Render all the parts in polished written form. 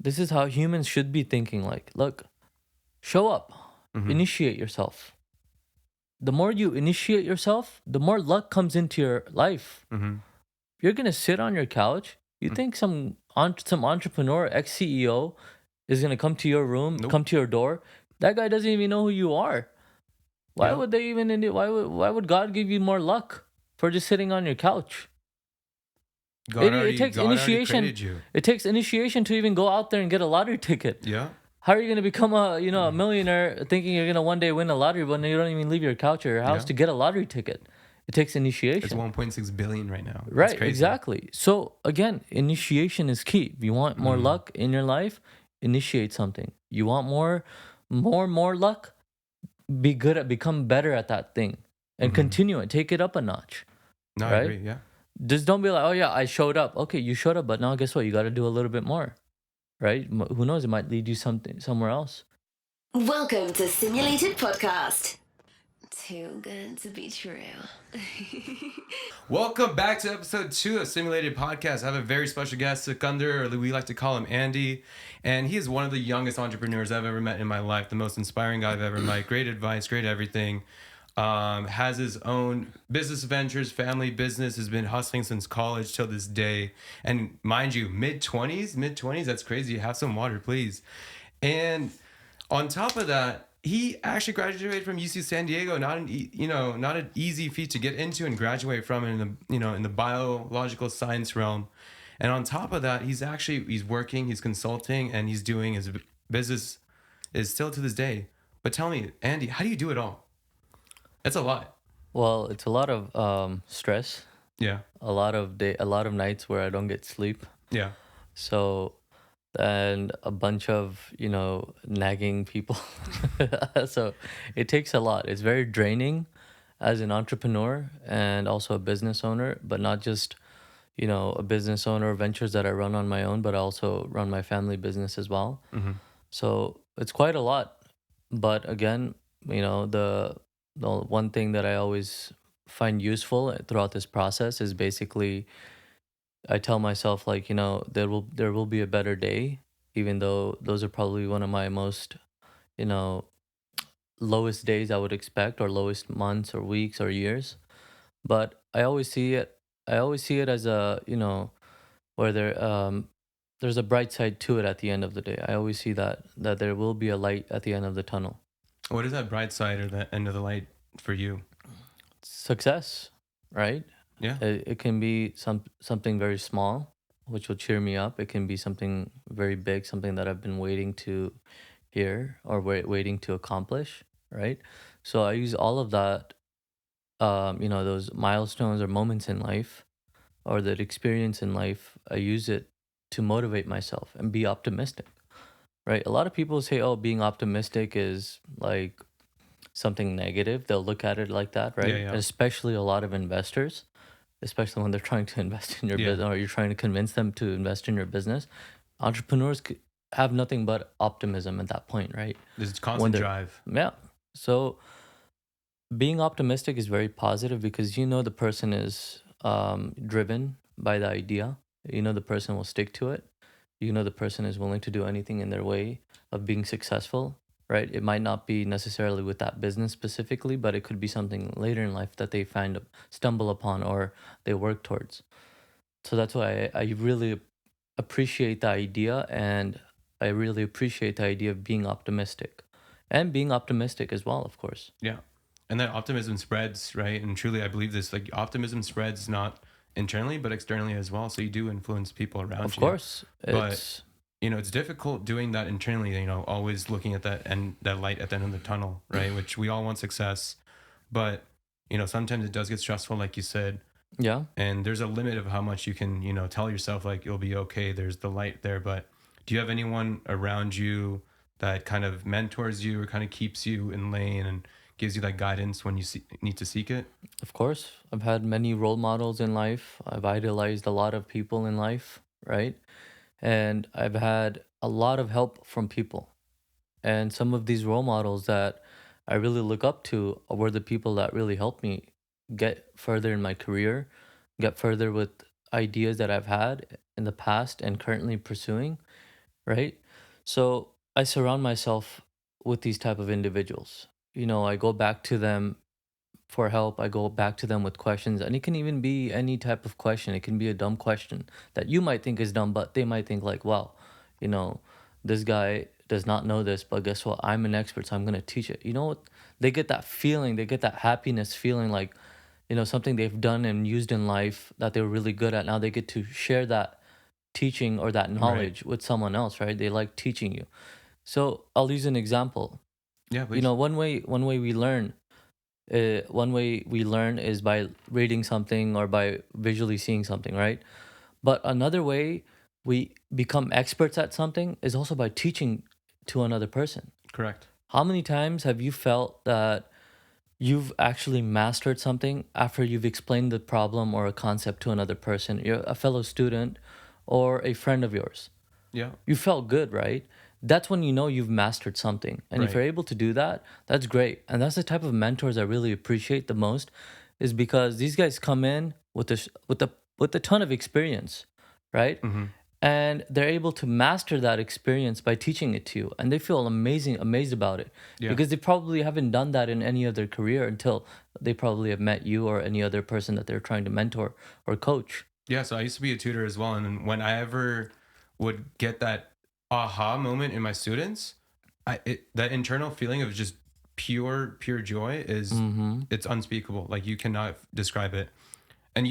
This is how humans should be thinking. Like, look, show up, Mm-hmm. initiate yourself. The more you initiate yourself, the more luck comes into your life. Mm-hmm. You're gonna sit on your couch. You think some entrepreneur, ex CEO, is gonna come to your room, Nope. come to your door? That guy doesn't even know who you are. Why Yep. would they even? Why would God give you more luck for just sitting on your couch? It takes God already initiation. created you. It takes initiation to even go out there and get a lottery ticket. Yeah. How are you gonna become a millionaire thinking you're gonna one day win a lottery when you don't even leave your couch or your house Yeah. to get a lottery ticket? It takes It's initiation. 1.6 billion right now. That's Right, crazy. exactly. So again, initiation is key. If you want more Mm. luck in your life, initiate something. You want more luck, become better at that thing and Mm-hmm. continue it. Take it up a notch, No, I right? agree. Yeah. Just don't be like, oh yeah, I showed up. Okay, you showed up, but now guess what? You got to do a little bit more, right? Who knows? It might lead you somewhere else. Welcome to Simulated Podcast. Too good to be true. Welcome back to episode 2 of Simulated Podcast. I have a very special guest, Sikandar, or we like to call him Andy. And he is one of the youngest entrepreneurs I've ever met in my life, the most inspiring guy I've ever met. Great advice, great everything. Has his own business ventures, family business, has been hustling since college till this day. And mind you, mid-20s, that's crazy. Have some water, please. And on top of that, he actually graduated from UC San Diego. Not an easy feat to get into and graduate from in the biological science realm. And on top of that, he's working, he's consulting, and he's doing his business is still to this day. But tell me, Andy, how do you do it all? That's a lot. Well, it's a lot of stress, Yeah, a lot of nights where I don't get sleep. yeah. So, and a bunch of, nagging people. So it takes a lot. It's very draining as an entrepreneur and also a business owner, but not just, a business owner ventures that I run on my own, but I also run my family business as well. Mm-hmm. So it's quite a lot. But again, the one thing that I always find useful throughout this process is basically I tell myself like, there will be a better day, even though those are probably one of my most, you know, lowest days I would expect or lowest months or weeks or years. But I always see it as a, where there's a bright side to it at the end of the day. I always see that there will be a light at the end of the tunnel. What is that bright side or the end of the light for you? Success, right? Yeah. It can be something very small, which will cheer me up. It can be something very big, something that I've been waiting to hear or waiting to accomplish, right? So I use all of that, those milestones or moments in life or that experience in life. I use it to motivate myself and be optimistic, right? A lot of people say, oh, being optimistic is like something negative. They'll look at it like that, Yeah, right? yeah. Especially a lot of investors, especially when they're trying to invest in your Yeah. business or you're trying to convince them to invest in your business. Entrepreneurs have nothing but optimism at that point, right? There's When constant they're, drive. yeah. So being optimistic is very positive because the person is driven by the idea. The person will stick to it. The person is willing to do anything in their way of being successful, right? It might not be necessarily with that business specifically, but it could be something later in life that they stumble upon or they work towards. So that's why I really appreciate the idea, and I really appreciate the idea of being optimistic and being optimistic as well, of course. Yeah. And that optimism spreads, right? And truly, I believe this like optimism spreads not internally, but externally as well. So you do influence people around Of you. course, But, it's it's difficult doing that internally, always looking at that light at the end of the tunnel, right? Which we all want success. But, sometimes it does get stressful, like you said. yeah. And there's a limit of how much you can, tell yourself like you'll be okay. There's the light there. But do you have anyone around you that kind of mentors you or kind of keeps you in lane and gives you that guidance when you need to seek it? Of course, I've had many role models in life. I've idolized a lot of people in life, right? And I've had a lot of help from people. And some of these role models that I really look up to were the people that really helped me get further in my career, get further with ideas that I've had in the past and currently pursuing. right? So I surround myself with these type of individuals. I go back to them for help. I go back to them with questions, and it can even be any type of question. It can be a dumb question that you might think is dumb, but they might think like, "Wow, you know, this guy does not know this, but guess what? I'm an expert, so I'm gonna teach it." You know what? They get that feeling. They get that happiness feeling, like something they've done and used in life that they were really good at. Now they get to share that teaching or that Right. knowledge with someone else, right? They like teaching you. So I'll use an example. Yeah, please. One way we learn is by reading something or by visually seeing something, right? But another way we become experts at something is also by teaching to another person. Correct. How many times have you felt that you've actually mastered something after you've explained the problem or a concept to another person, you're a fellow student or a friend of yours? Yeah. You felt good, right? That's when you know you've mastered something. And if Right. you're able to do that, that's great. And that's the type of mentors I really appreciate the most, is because these guys come in with a ton of experience, right? Mm-hmm. And they're able to master that experience by teaching it to you, and they feel amazed about it, Yeah. because they probably haven't done that in any other career until they probably have met you or any other person that they're trying to mentor or coach. Yeah, so I used to be a tutor as well, and then when I ever would get that aha moment in my students, that internal feeling of just pure joy is Mm-hmm. it's unspeakable. Like you cannot describe it. And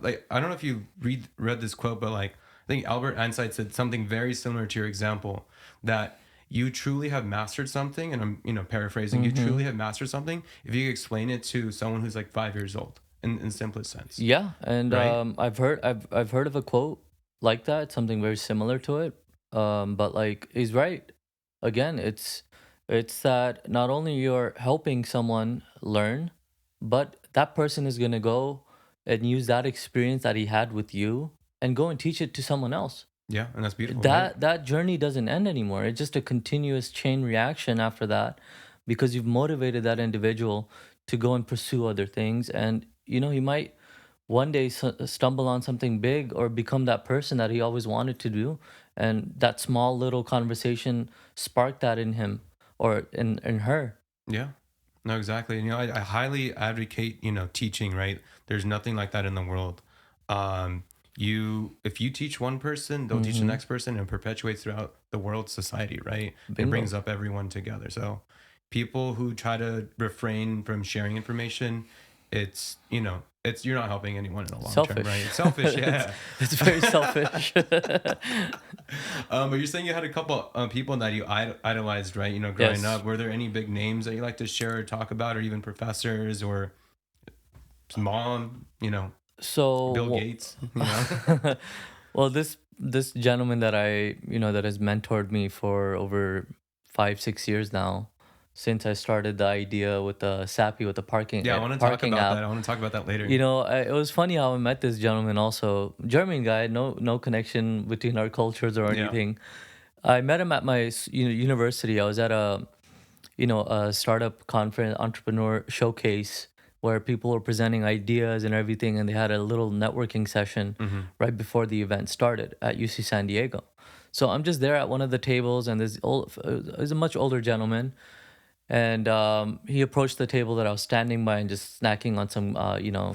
like I don't know if you read this quote, but like I think Albert Einstein said something very similar to your example, that you truly have mastered something, and I'm paraphrasing. You Mm-hmm. truly have mastered something if you explain it to someone who's like 5 years old in simplest sense, Yeah, and right? I've heard of a quote like that, something very similar to it. But like he's right. Again, it's that not only you're helping someone learn, but that person is gonna go and use that experience that he had with you and go and teach it to someone else. Yeah, and that's beautiful, right? That journey doesn't end anymore. It's just a continuous chain reaction after that, because you've motivated that individual to go and pursue other things, and he might one day stumble on something big or become that person that he always wanted to do, and that small little conversation sparked that in him or in her. Yeah. No, exactly. And, I highly advocate, teaching, right? There's nothing like that in the world. If you teach one person, they'll teach the Mm-hmm. next person, and perpetuates throughout the world society, right? It Bingo. brings up everyone together. So people who try to refrain from sharing information, you're not helping anyone in the long term, right? Selfish. It's selfish, it's, yeah. it's very selfish. But you're saying you had a couple people that you idolized, right? Growing Yes. up. Were there any big names that you like to share or talk about, or even professors or mom? Bill So, Gates. well, this gentleman that that has mentored me for over 5 6 years now, since I started the idea with the Sappy with the Yeah, I want to talk parking about that. app. I want to talk about that later. It was funny how I met this gentleman. Also, German guy, no connection between our cultures or Yeah. anything. I met him at my university. I was at a startup conference, entrepreneur showcase, where people were presenting ideas and everything, and they had a little networking session Mm-hmm. right before the event started at UC San Diego. So I'm just there at one of the tables, and this old, it was a much older gentleman, and he approached the table that I was standing by and just snacking on some,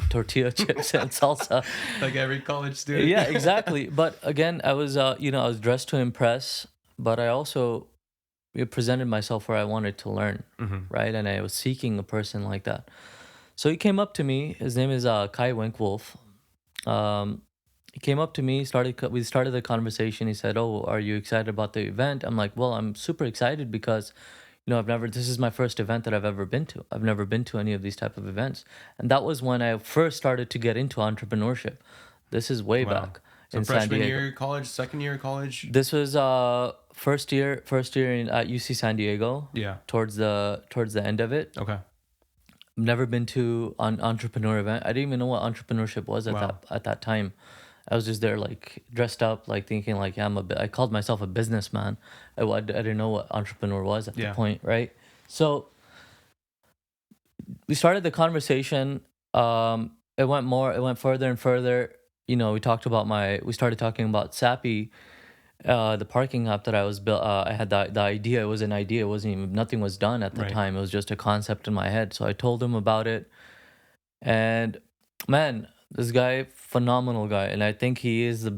tortilla chips and salsa. Like every college student. Yeah, exactly. But again, I was dressed to impress, but I also presented myself where I wanted to learn, Mm-hmm. right? And I was seeking a person like that. So he came up to me. His name is Kai Winkwolf. Um, he came up to me. We started the conversation. He said, "Oh, are you excited about the event?" I'm like, "Well, I'm super excited because, I've never. This is my first event that I've ever been to. I've never been to any of these type of events, and that was when I first started to get into entrepreneurship. This is way Wow. back So in San freshman Diego. year of college, second year of college. This was first year at UC San Diego. Yeah. Towards the end of it, Okay. never been to an entrepreneur event. I didn't even know what entrepreneurship was Wow. at that time. I was just there like dressed up, like thinking like, yeah, I called myself a businessman. I didn't know what entrepreneur was at the Yeah. point, right? So we started the conversation. It went further and further. We started talking about Sappy, The parking app that I was built, I had the idea. It was an idea. It wasn't even, nothing was done at the Right. time. It was just a concept in my head. So I told him about it, and man, this guy, phenomenal guy, and I think he is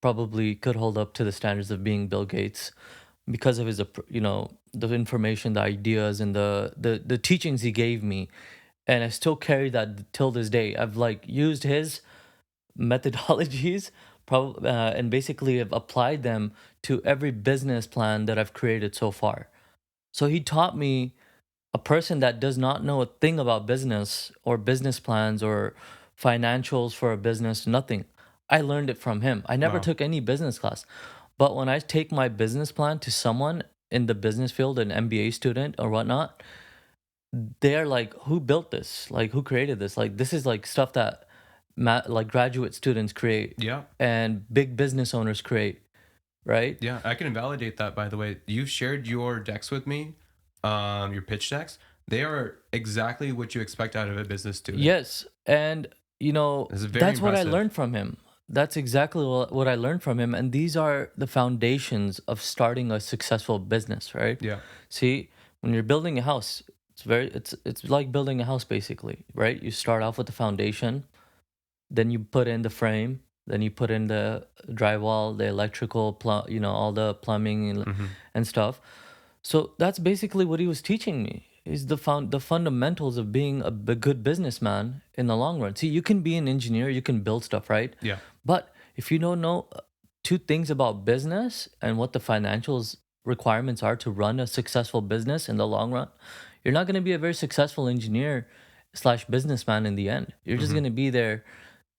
probably could hold up to the standards of being Bill Gates because of his, the information, the ideas, and the teachings he gave me, and I still carry that till this day. I've like used his methodologies and basically have applied them to every business plan that I've created so far. So he taught me, a person that does not know a thing about business or business plans or financials for a business, nothing. I learned it from him. I never Wow. took any business class. But when I take my business plan to someone in the business field, an MBA student or whatnot, they're like, who built this? Like, who created this? Like, this is like stuff that like graduate students create Yeah. and big business owners create, right? Yeah, I can validate that. By the way, you've shared your decks with me, your pitch decks. They are exactly what you expect out of a business student. Yes. And, This is very that's what I impressive. learned from him. That's exactly what I learned from him. And these are the foundations of starting a successful business, right? Yeah. See, when you're building a house, it's like building a house basically, right? You start off with the foundation, then you put in the frame, then you put in the drywall, the electrical, all the plumbing Hmm. and stuff. So that's basically what he was teaching me. Is the fundamentals of being a good businessman in the long run. See, you can be an engineer, you can build stuff, right? Yeah. But if you don't know two things about business and what the financials requirements are to run a successful business in the long run, you're not going to be a very successful engineer slash businessman in the end. You're just Hmm. going to be there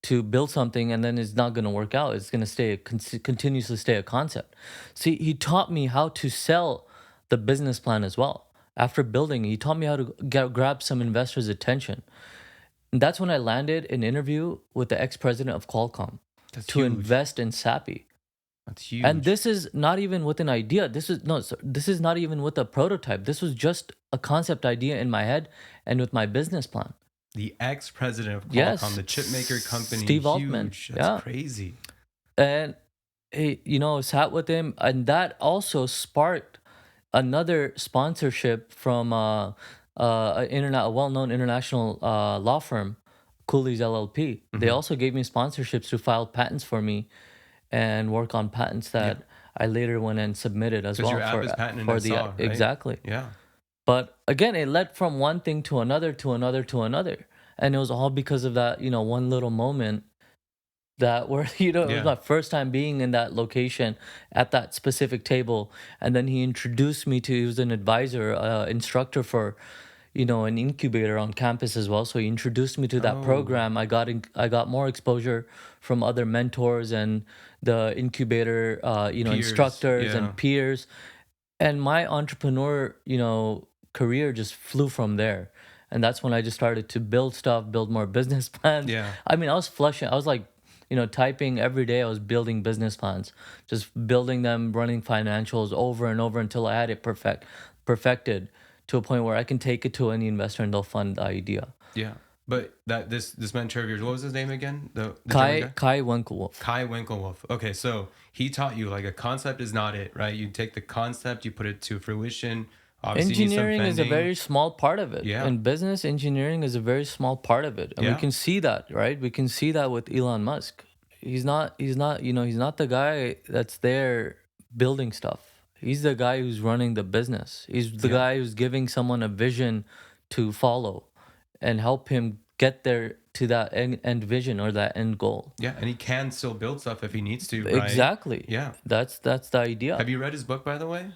to build something, and then it's not going to work out. It's going to continuously stay a concept. See, he taught me how to sell the business plan as well. After building, he taught me how to grab some investors' attention. And that's when I landed an interview with the ex-president of Qualcomm That's to huge. invest in Sappy. That's And huge. this is not even with an idea. This is no, sir, this is not even with a prototype. This was just a concept idea in my head and with my business plan. The ex-president of Qualcomm, Yes, the chip maker company, Steve Altman. huge. That's Yeah. crazy. And he, sat with him, and that also sparked another sponsorship from a well-known international law firm, Cooley's LLP. They Hmm. also gave me sponsorships to file patents for me and work on patents Yeah, that I later went and submitted as because your well app for is patented for I the saw, right? exactly. Yeah. But again, it led from one thing to another to another to another, and it was all because of that one little moment that where it was Yeah. my first time being in that location at that specific table, and then he introduced me to, he was an advisor, instructor for an incubator on campus as well, so he introduced me to that Oh, program. I got more exposure from other mentors and the incubator peers. instructors Yeah. and peers, and my entrepreneur career just flew from there. And that's when I just started to build stuff, build more business plans. Yeah. I mean, I was like typing every day. I was building business plans, just building them, running financials over and over until I had it perfected to a point where I can take it to any investor and they'll fund the idea. Yeah. But that this mentor of yours, what was his name again? The German Kai guy? Kai Winkelwolf. Kai Winkelwolf. Okay, so he taught you like a concept is not it, right? You take the concept, you put it to fruition. Obviously, you need some Engineering is a funding. very small part of it. Yeah. In business, engineering is a very small part of it. And we Yeah. can see that, right? We can see that with Elon Musk. He's not the guy that's there building stuff. He's the guy who's running the business. He's the Yeah. guy who's giving someone a vision to follow and help him get there to that end vision or that end goal. Yeah. And he can still build stuff if he needs to, right? Exactly. Yeah. That's the idea. Have you read his book, by the way?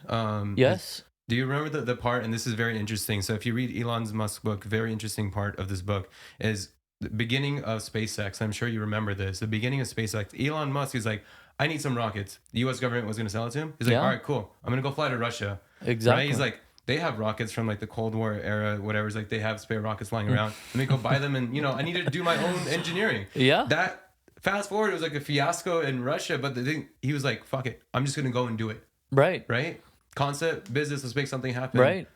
Yes. Do you remember the part? And this is very interesting. So if you read Elon Musk's book, very interesting part of this book is the beginning of SpaceX. I'm sure you remember this. The beginning of SpaceX. Elon Musk is like, I need some rockets. The U.S. government was going to sell it to him. He's like, all Yeah. right, cool. I'm going to go fly to Russia. Right? He's Exactly. like, they have rockets from like the Cold War era, whatever. It's like they have spare rockets flying around. Let me go buy them. And I needed to do my own engineering. Yeah. That fast forward, it was like a fiasco in Russia. But the thing, he was like, fuck it. I'm just going to go and do it. Right. Right? Concept, business, let's make something happen. Right.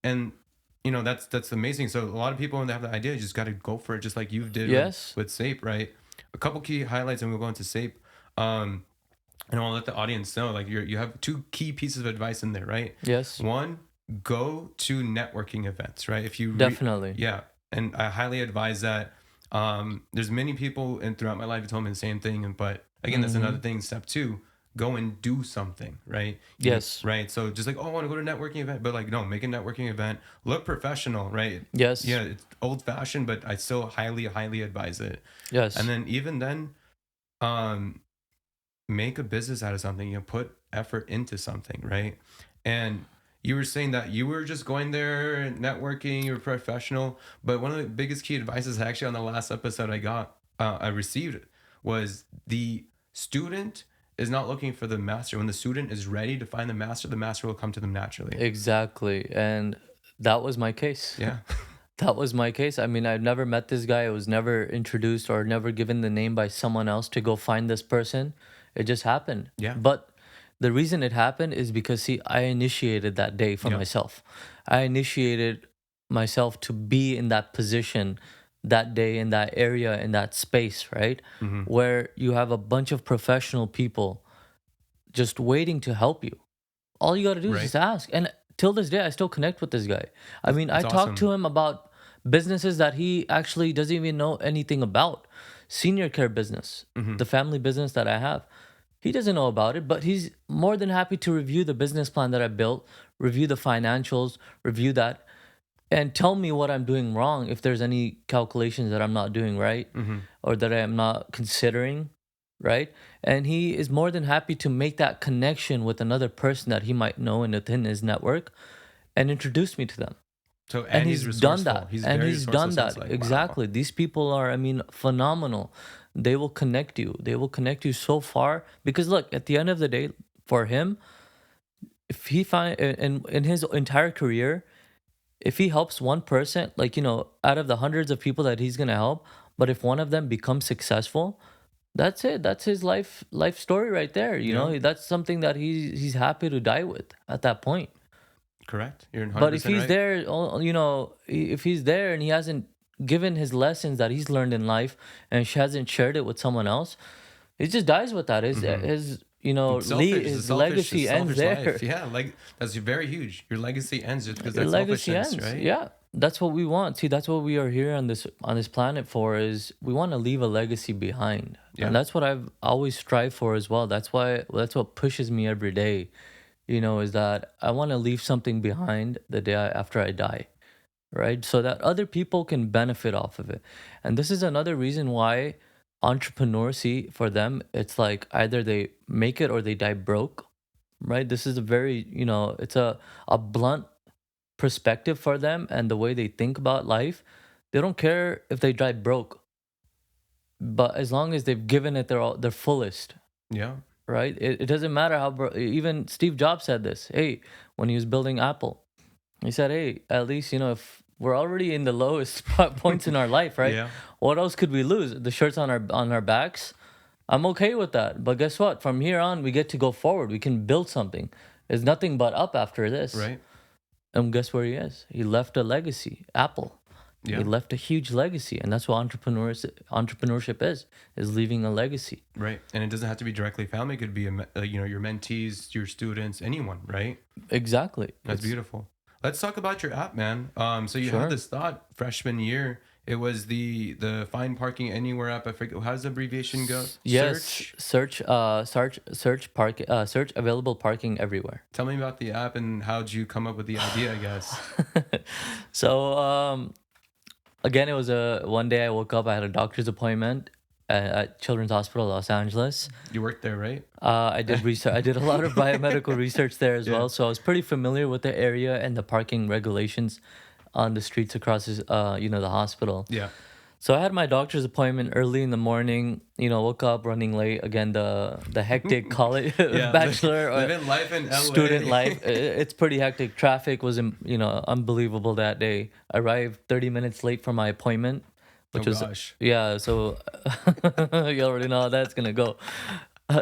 And that's amazing. So a lot of people when they have the idea, you just got to go for it, just like you did Yes. with SAPE, right? A couple key highlights, and we'll go into SAPE. And I want to let the audience know, like you have two key pieces of advice in there, right? Yes. One, go to networking events, right? If you Definitely. yeah, and I highly advise that. There's many people and throughout my life who told me the same thing, but again, that's another thing. Step two, go and do something, right? Yes. Right. So just like, oh, I want to go to a networking event, but like, no, make a networking event, look professional, right? Yes. Yeah, it's old fashioned, but I still highly advise it. Yes. And then even then, um, make a business out of something, put effort into something, right? And you were saying that you were just going there and networking, you're professional, but one of the biggest key advices actually on the last episode I received was the student is not looking for the master. When the student is ready to find the master will come to them naturally. Exactly. And that was my case. Yeah. That was my case. I mean, I've never met this guy. I was never introduced or never given the name by someone else to go find this person. It just happened. Yeah. But the reason it happened is because, see, I initiated that day for Yeah. myself. I initiated myself to be in that position that day, in that area, in that space, right? Where you have a bunch of professional people just waiting to help you. All you got to do is Right. just ask. And till this day, I still connect with this guy. I mean, I That's talk awesome. to him about businesses that he actually doesn't even know anything about. Senior care business, the family business that I have. He doesn't know about it, but he's more than happy to review the business plan that I built, review the financials, review that, and tell me what I'm doing wrong if there's any calculations that I'm not doing right or that I am not considering, right? And he is more than happy to make that connection with another person that he might know and within his network and introduce me to them. So And he's he's done resourceful. that. He's And very he's resourceful. done So it's that. like, wow. Exactly. These people are, I mean, phenomenal. They will connect you. They will connect you so far. Because look, at the end of the day, for him, if he find in his entire career, if he helps one person, like, out of the hundreds of people that he's gonna help, but if one of them becomes successful, that's it. That's his life story right there. Yeah. That's something that he's happy to die with at that point. Correct. You're 100% But if he's right. there, if he's there and he hasn't given his lessons that he's learned in life and she hasn't shared it with someone else, he just dies with that. It's selfish. It's a his selfish, legacy ends selfish there. life. Yeah, like that's very huge. Your legacy ends just because Your that's legacy selfishness, ends. right? Yeah, that's what we want. See, that's what we are here on this planet for. Is we want to leave a legacy behind, Yeah. and that's what I've always strived for as well. That's what pushes me every day. Is that I want to leave something behind the day after I die, right? So that other people can benefit off of it. And this is another reason why entrepreneurs, see, for them, it's like either they make it or they die broke, right? This is a very, it's a blunt perspective for them and the way they think about life. They don't care if they die broke, but as long as they've given it their fullest, Yeah. right? It doesn't matter even Steve Jobs said this. Hey, when he was building Apple, he said, hey, at least, if we're already in the lowest points in our life, right? Yeah. What else could we lose? The shirts on our backs. I'm okay with that. But guess what? From here on, we get to go forward. We can build something. There's nothing but up after this. Right. And guess where he is? He left a legacy. Apple. Yeah. He left a huge legacy, and that's what entrepreneurship is leaving a legacy. Right. And it doesn't have to be directly family. It could be your mentees, your students, anyone. Right. Exactly. That's beautiful. Let's talk about your app, man. So you Sure. had this thought freshman year. It was the find parking anywhere app. I forget, how does the abbreviation go? Yes, search available parking everywhere. Tell me about the app and how'd you come up with the idea, I guess. So again, it was one day I woke up. I had a doctor's appointment at Children's Hospital, Los Angeles. You worked there, right? I did research. I did a lot of biomedical research there as Yeah. well. So I was pretty familiar with the area and the parking regulations on the streets across the hospital. Yeah. So I had my doctor's appointment early in the morning. Woke up running late. Again, the hectic college Yeah. bachelor or Living life in LA. student life. It's pretty hectic. Traffic was unbelievable that day. I arrived 30 minutes late for my appointment, which Oh, was gosh. yeah. So you already know how that's gonna go.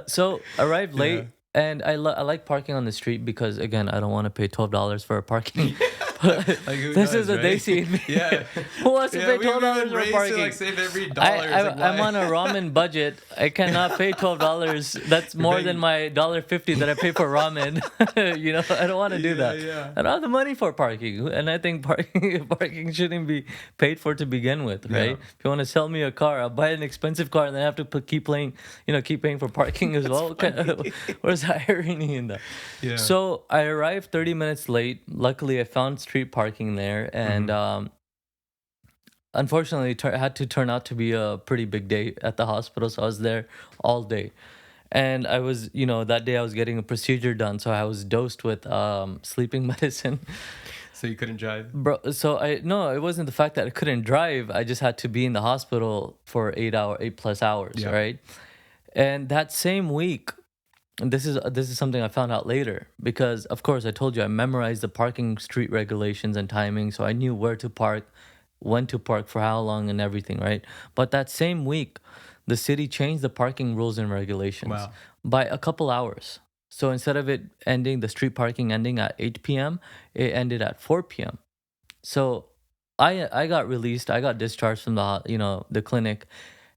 So arrived late. Yeah. And I like parking on the street because again I don't want to pay $12 for a parking Like who This does, is what they right? see in me. Yeah. Who wants to Yeah, pay we've $12 been for raised parking? to like save every dollar. It's like, I'm why? on a ramen budget. I cannot pay $12. That's more than paying- my $1.50 that I pay for ramen. I don't want to do Yeah, that. yeah. I don't have the money for parking, and I think parking shouldn't be paid for to begin with, right? Yeah. If you want to sell me a car, I'll buy an expensive car, and then I have to keep paying for parking as well. Where's the irony in that? Yeah. So I arrived 30 minutes late. Luckily, I found street parking there, and unfortunately, it had to turn out to be a pretty big day at the hospital. So I was there all day, and I was, that day I was getting a procedure done, so I was dosed with sleeping medicine. So you couldn't drive? Bro, so no, it wasn't the fact that I couldn't drive. I just had to be in the hospital for 8+ hours, Yeah. right? And that same week, and this is something I found out later because, of course, I told you I memorized the parking street regulations and timing, so I knew where to park, when to park, for how long, and everything, right? But that same week, the city changed the parking rules and regulations Wow. by a couple hours. So instead of the street parking ending at 8 p.m., it ended at 4 p.m. So I got released. I got discharged from the clinic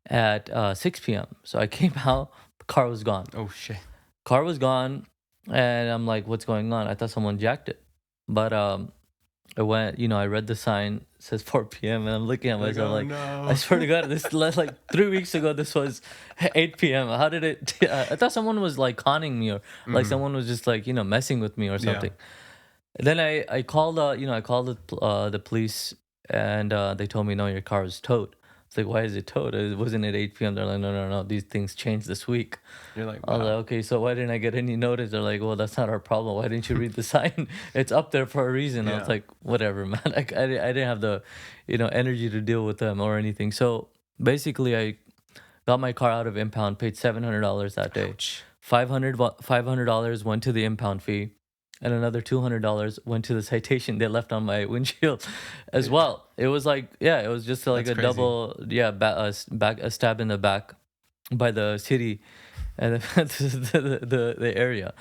at 6 p.m. So I came out, the car was gone. Oh shit. Car was gone, and I'm like, what's going on? I thought someone jacked it. But I went, I read the sign, it says 4 p.m., and I'm looking at myself oh, like, no. I swear to God, this like 3 weeks ago, this was 8 p.m. How did it? I thought someone was like conning me, or like someone was just like, messing with me or Yeah. something. Then I called, the police, and they told me, no, your car is towed. It's like, why is it towed? It wasn't at 8 p.m. They're like, no, these things changed this week. You're like, I was wow. like, okay, so why didn't I get any notice? They're like, well, that's not our problem. Why didn't you read the sign? It's up there for a reason. I was Yeah. like, whatever, man. Like, I didn't have the, energy to deal with them or anything. So basically, I got my car out of impound, paid $700 that day. Ouch. $500 went to the impound fee, and another $200 went to the citation they left on my windshield as well. It was like, yeah, it was just like That's a crazy. double, yeah, a stab in the back by the city and the area.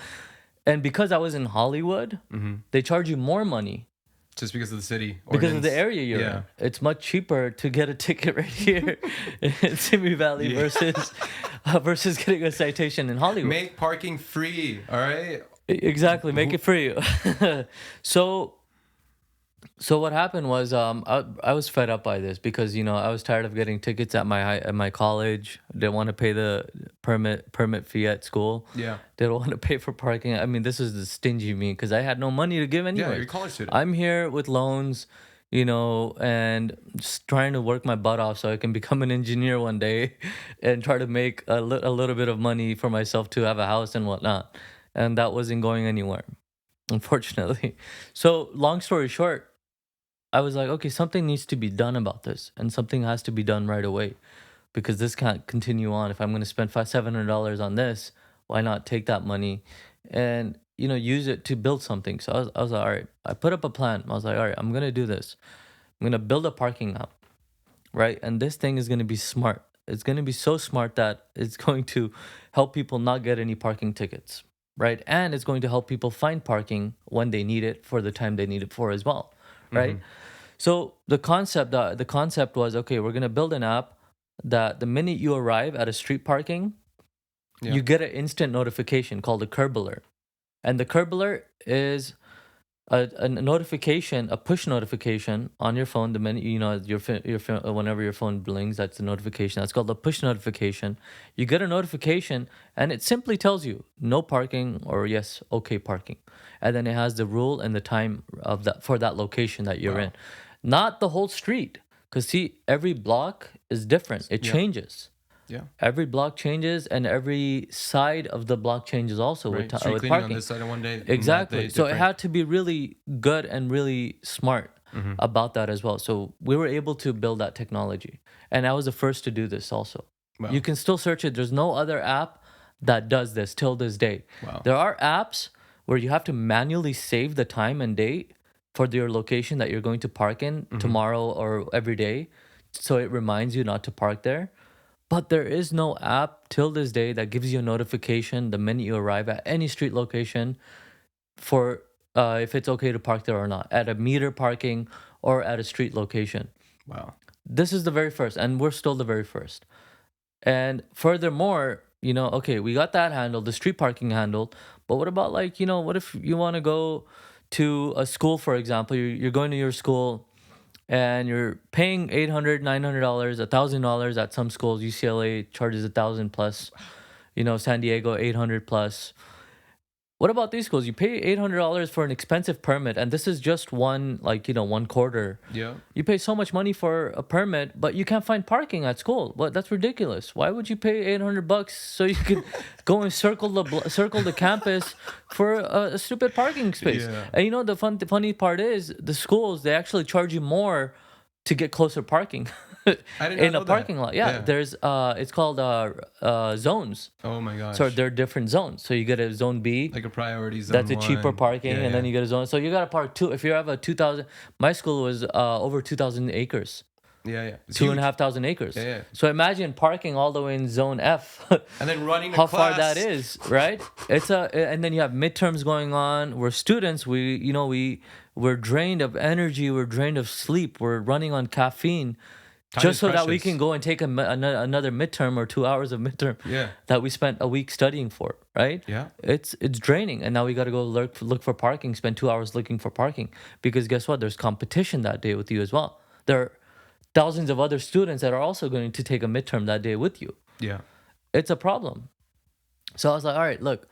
And because I was in Hollywood, they charge you more money Just because of the city. because of the ordinance. area you're Yeah. in. It's much cheaper to get a ticket right here in Simi Valley versus getting a citation in Hollywood. Make parking free. All right. Exactly, make it free. So what happened was I was fed up by this because I was tired of getting tickets at my college. Didn't want to pay the permit fee at school. Yeah. They don't want to pay for parking. I mean, this is the stingy me because I had no money to give anyway. Yeah. You're a college student. I'm here with loans, and just trying to work my butt off so I can become an engineer one day and try to make a little bit of money for myself to have a house and whatnot. And that wasn't going anywhere, unfortunately. So long story short, I was like, okay, something needs to be done about this, and something has to be done right away, because this can't continue on. If I'm going to spend $700 on this, why not take that money and use it to build something? So I was like, all right. I put up a plan. I was like, all right, I'm gonna do this. I'm gonna build a parking app, right? And this thing is gonna be smart. It's gonna be so smart that it's going to help people not get any parking tickets, right? And it's going to help people find parking when they need it for the time they need it for as well, right? So the concept was, okay, we're gonna build an app that the minute you arrive at a street parking, Yeah. you get an instant notification called a curb alert, and the curb alert is a notification, a push notification on your phone. The minute whenever your phone blings, that's the notification. That's called a push notification. You get a notification, and it simply tells you no parking or yes, okay parking, and then it has the rule and the time of that for that location that you're Wow. in, not the whole street. Because see, every block is different. It Yeah. changes. Yeah. Every block changes, and every side of the block changes also Right. with, Street with cleaning on parking. this side on one day. and that Exactly. day So it different. had to be really good and really smart about that as well. So we were able to build that technology. And I was the first to do this also. Wow. You can still search it. There's no other app that does this till this day. Wow. There are apps where you have to manually save the time and date for your location that you're going to park in tomorrow or every day. So it reminds you not to park there. But there is no app till this day that gives you a notification the minute you arrive at any street location for if it's okay to park there or not, at a meter parking or at a street location. Wow. This is the very first, and we're still the very first. And furthermore, okay, we got that handled, the street parking handled. But what about, like, what if you want to go to a school, for example? You're going to your school and you're paying $800, $900, $1,000 at some schools. UCLA charges 1,000 plus. San Diego 800 plus. What about these schools? You pay $800 for an expensive permit, and this is just one, like, one quarter. Yeah. You pay so much money for a permit, but you can't find parking at school. Well, that's ridiculous. Why would you pay $800 so you could go and circle the campus for a stupid parking space? Yeah. And the funny part is the schools, they actually charge you more to get closer parking. I did not In know a parking that. lot. Yeah, there's it's called zones. Oh my gosh. So there are different zones. So you get a zone B. Like a priority zone. That's a cheaper parking, Yeah, and then you get a zone. So you got to park two. If you have a 2,000, my school was over 2,000 acres, Yeah. It's two and huge. a half thousand acres. Yeah. So imagine parking all the way in zone F. And then running to How class. far that is, right? And then you have midterms going on. We're students. We're drained of energy. We're drained of sleep. We're running on caffeine. Time Just is so that we precious. can go and take another midterm or 2 hours of midterm Yeah. that we spent a week studying for, right? Yeah. It's draining, and now we got to go look for parking, spend 2 hours looking for parking, because guess what? There's competition that day with you as well. There are thousands of other students that are also going to take a midterm that day with you. Yeah. It's a problem. So I was like, all right, look,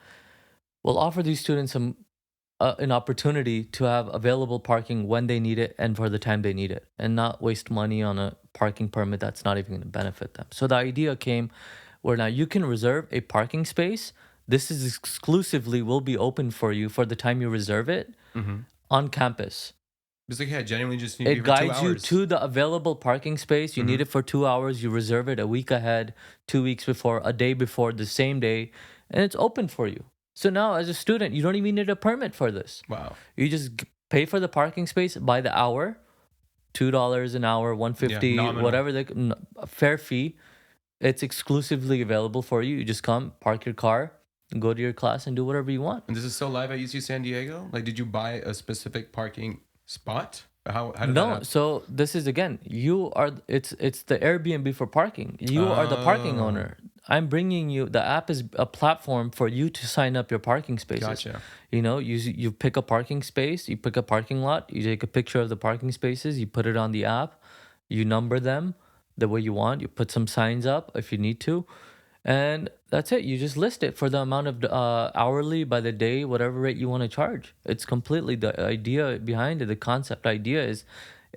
we'll offer these students an opportunity to have available parking when they need it and for the time they need it, and not waste money on a parking permit that's not even going to benefit them. So the idea came where now you can reserve a parking space. This is exclusively will be open for you for the time you reserve it on campus. It's like, yeah, genuinely just need to be It for 2 guides you hours. to the available parking space. You need it for 2 hours. You reserve it a week ahead, 2 weeks before, a day before, the same day, and it's open for you. So now, as a student, you don't even need a permit for this. Wow. You just pay for the parking space by the hour, $2 an hour, $150, Yeah, nominal. whatever a fair fee. It's exclusively available for you. You just come, park your car, go to your class, and do whatever you want. And this is still live at UC San Diego? Like, did you buy a specific parking spot? How did that No, happen? so this is again, it's the Airbnb for parking. You are the parking Oh. owner. I'm bringing you, the app is a platform for you to sign up your parking spaces. Gotcha. You pick a parking space, you pick a parking lot, you take a picture of the parking spaces, you put it on the app, you number them the way you want, you put some signs up if you need to, and that's it. You just list it for the amount of hourly, by the day, whatever rate you want to charge. It's completely the idea behind it. The concept idea is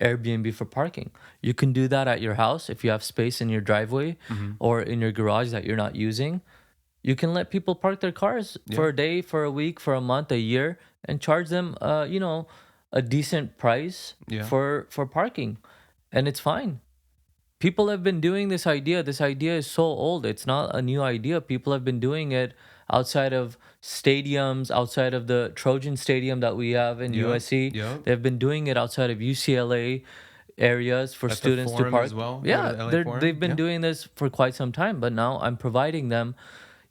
Airbnb for parking. You can do that at your house if you have space in your driveway or in your garage that you're not using. You can let people park their cars for a day, for a week, for a month, a year, and charge them, a decent price Yeah. for parking, and it's fine. People have been doing this idea. This idea is so old. It's not a new idea. People have been doing it outside of stadiums, outside of the Trojan Stadium that we have in Yeah, USC. yeah. They've been doing it outside of UCLA areas for At the students to Forum park. as well? Go Yeah, to the LA Forum? they've been Yeah. doing this for quite some time, but now I'm providing them,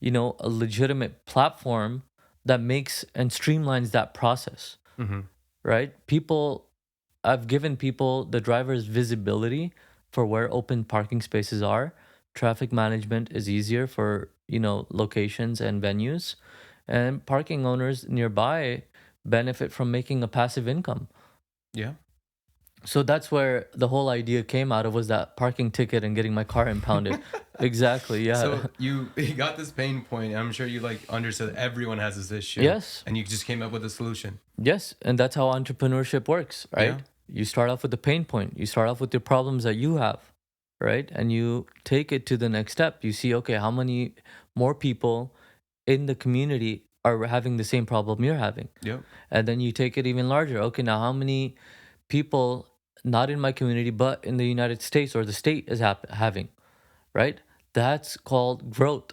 a legitimate platform that makes and streamlines that process. Right? I've given people, the drivers, visibility for where open parking spaces are. Traffic management is easier for, locations and venues. And parking owners nearby benefit from making a passive income. Yeah. So that's where the whole idea came out of, was that parking ticket and getting my car impounded. Exactly, yeah. So you got this pain point. And I'm sure you understood everyone has this issue. Yes. And you just came up with a solution. Yes, and that's how entrepreneurship works, right? Yeah. You start off with the pain point. You start off with the problems that you have, right? And you take it to the next step. You see, okay, how many more people in the community are having the same problem you're having? Yep. And then you take it even larger. Okay, now how many people, not in my community, but in the United States or the state is having, right? That's called growth.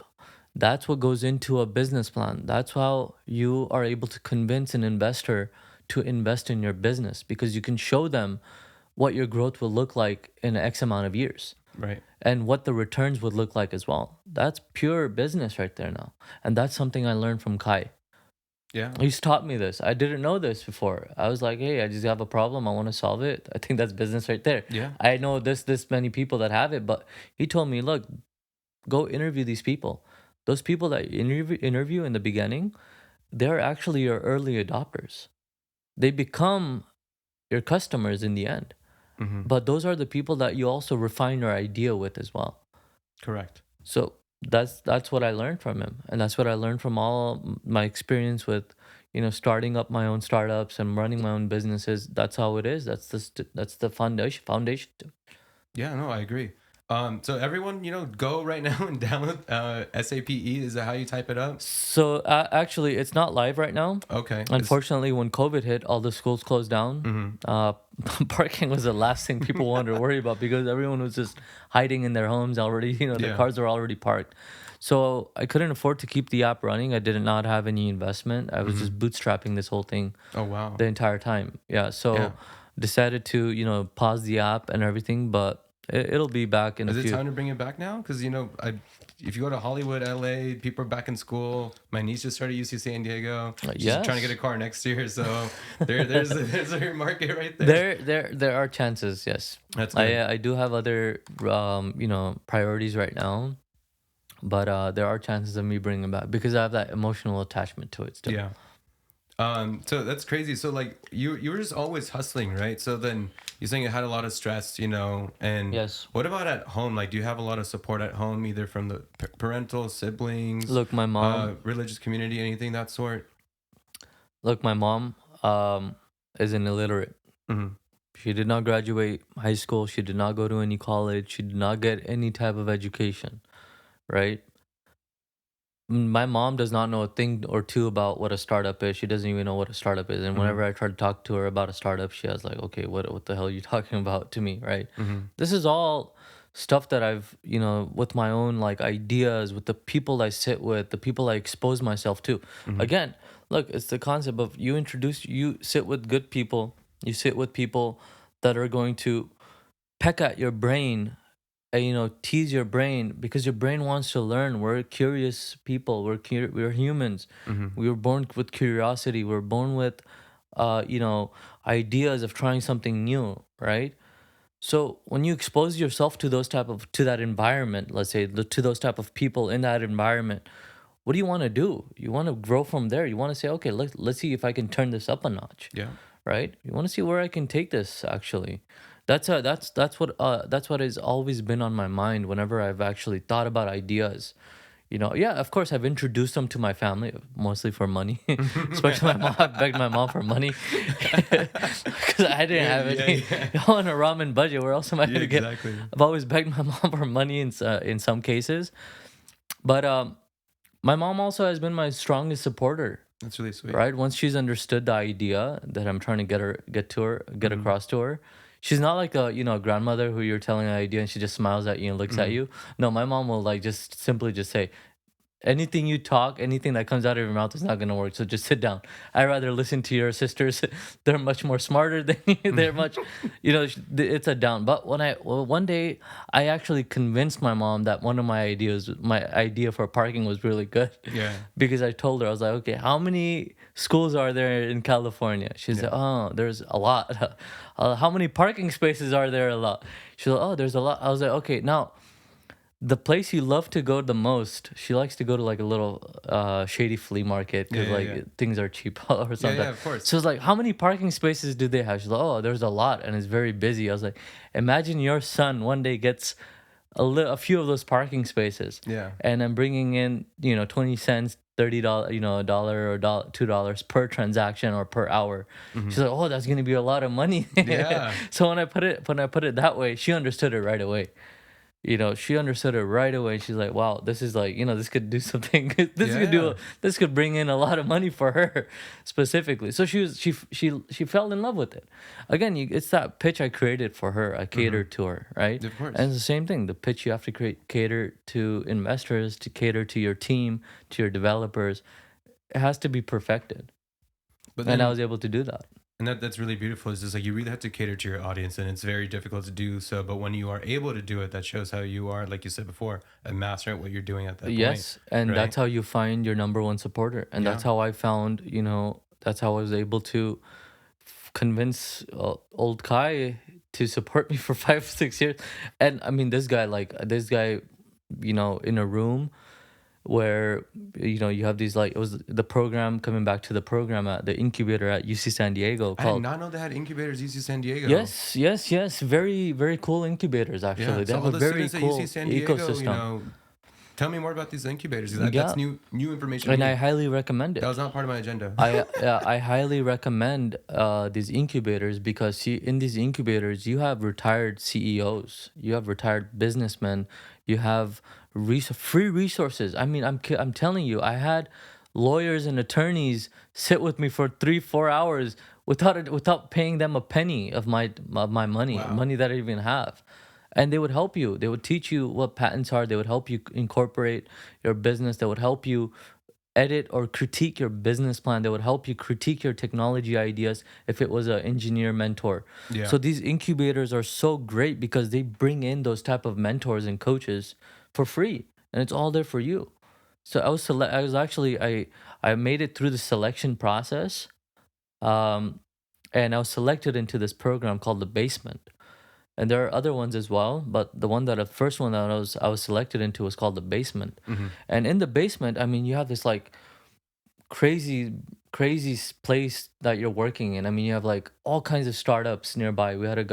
That's what goes into a business plan. That's how you are able to convince an investor to invest in your business, because you can show them what your growth will look like in X amount of years Right. and what the returns would look like as well. That's pure business right there now. And that's something I learned from Kai. Yeah. He's taught me this. I didn't know this before. I was like, hey, I just have a problem. I want to solve it. I think that's business right there. Yeah. I know this many people that have it, but he told me, look, go interview these people. Those people that you interview in the beginning, they're actually your early adopters. They become your customers in the end. Mm-hmm. But those are the people that you also refine your idea with as well. Correct. So that's what I learned from him, and that's what I learned from all my experience with, starting up my own startups and running my own businesses. That's how it is. That's the foundation. Yeah, no, I agree. So everyone, go right now and download SAPE. Is that how you type it up? So actually, it's not live right now. Okay. Unfortunately, when COVID hit, all the schools closed down. Parking was the last thing people wanted to worry about because everyone was just hiding in their homes already. Their Yeah. cars were already parked. So I couldn't afford to keep the app running. I did not have any investment. I was just bootstrapping this whole thing Oh, wow. the entire time. Yeah. So Yeah. decided to, pause the app and everything, but it'll be back in a Is it few. time to bring it back now? Because if you go to Hollywood, LA, people are back in school. My niece just started UC San Diego. She's trying to yes. get a car next year, so there's a market right there. There are chances. Yes. That's good. I do have other priorities right now, but there are chances of me bringing it back because I have that emotional attachment to it still. Yeah. So that's crazy. So like you were just always hustling, right? So then you're saying you had a lot of stress, and Yes. what about at home? Like, do you have a lot of support at home, either from the parental, siblings, Look, my mom. religious community, anything that sort? My mom is an illiterate. Mm-hmm. She did not graduate high school. She did not go to any college. She did not get any type of education, right? My mom does not know a thing or two about what a startup is. She doesn't even know what a startup is. And Mm-hmm. whenever I try to talk to her about a startup, she has like, okay, what the hell are you talking about to me, right? Mm-hmm. This is all stuff that I've, with my own like ideas, with the people I sit with, the people I expose myself to. Mm-hmm. Again, look, it's the concept of you sit with good people, you sit with people that are going to peck at your brain and tease your brain because your brain wants to learn. We're curious people. We're humans. Mm-hmm. We were born with curiosity. We're born with uh you know ideas of trying something new, right? So when you expose yourself to that environment, let's say to those type of people in that environment, what do you want to do? You want to grow from there. You want to say, okay, let's see if I can turn this up a notch, Yeah. right? You want to see where I can take this actually. That's what has always been on my mind whenever I've actually thought about ideas. Yeah, of course I've introduced them to my family mostly for money. Especially my mom. I begged my mom for money because I didn't have any on a ramen budget. Where else am I Yeah, gonna get? exactly. I've always begged my mom for money in some cases, but my mom also has been my strongest supporter. That's really sweet. Right? Once she's understood the idea that I'm trying to get across to her, she's not like a grandmother who you're telling an idea and she just smiles at you and looks at you. No, my mom will like just simply just say, anything that comes out of your mouth is not gonna work. So just sit down. I'd rather listen to your sisters. They're much more smarter than you. They're much, it's a down. But one day, I actually convinced my mom that my idea for parking was really good. Yeah. Because I told her, I was like, okay, how many schools are there in California? She said, oh, there's a lot. How many parking spaces are there? A lot. She's like, oh, there's a lot. I was like, okay, now the place you love to go the most, she likes to go to like a little shady flea market because things are cheap or something. Yeah, of course. So it's like, how many parking spaces do they have? She's like, oh, there's a lot and it's very busy. I was like, imagine your son one day gets a few of those parking spaces. Yeah. And I'm bringing in 20 cents, $30, a dollar or $2 per transaction or per hour. She's like, oh, that's gonna be a lot of money. Yeah. So when I put it that way, she understood it right away. She understood it right away. She's like, wow, this is like, this could do something. This could bring in a lot of money for her specifically. So she fell in love with it. Again, it's that pitch I created for her. I catered to her, right? Of course. And it's the same thing. The pitch you have to cater to investors, to cater to your team, to your developers. It has to be perfected. But And then, I was able to do that. And that's really beautiful. It's just like you really have to cater to your audience, and it's very difficult to do so. But when you are able to do it, that shows how you are, like you said before, a master at what you're doing at that point, Yes, and right? that's how you find your number one supporter, and Yeah. that's how I found, that's how I was able to convince old Kai to support me for 5 6 years. And I mean, this guy, in a room where you have these, like, it was the program, coming back to the program at the incubator at UC San Diego I did called. not know they had incubators UC San Diego. Yes, yes, yes, very very cool incubators, Yeah. actually. They So have all a the very students at UC cool San Diego, ecosystem. tell me more about these incubators. That's Yeah, new information to and I me. highly recommend That it. was not part of my agenda. I highly recommend these incubators, because, see, in these incubators you have retired CEOs, you have retired businessmen, you have free resources. I mean, I'm telling you, I had lawyers and attorneys sit with me for 3 4 hours without paying them a penny of my money, Wow. money that I even have. And they would help you. They would teach you what patents are. They would help you incorporate your business. They would help you edit or critique your business plan. That would help you critique your technology ideas if it was an engineer mentor. Yeah. So these incubators are so great because they bring in those type of mentors and coaches for free, and it's all there for you. So I was actually I made it through the selection process, um and I was selected into this program called the Basement. And there are other ones as well, but the first one that I was selected into was called the Basement. Hmm. And in the Basement, I mean, you have this, like, crazy place that you're working in. I mean, you have, like, all kinds of startups nearby. We had a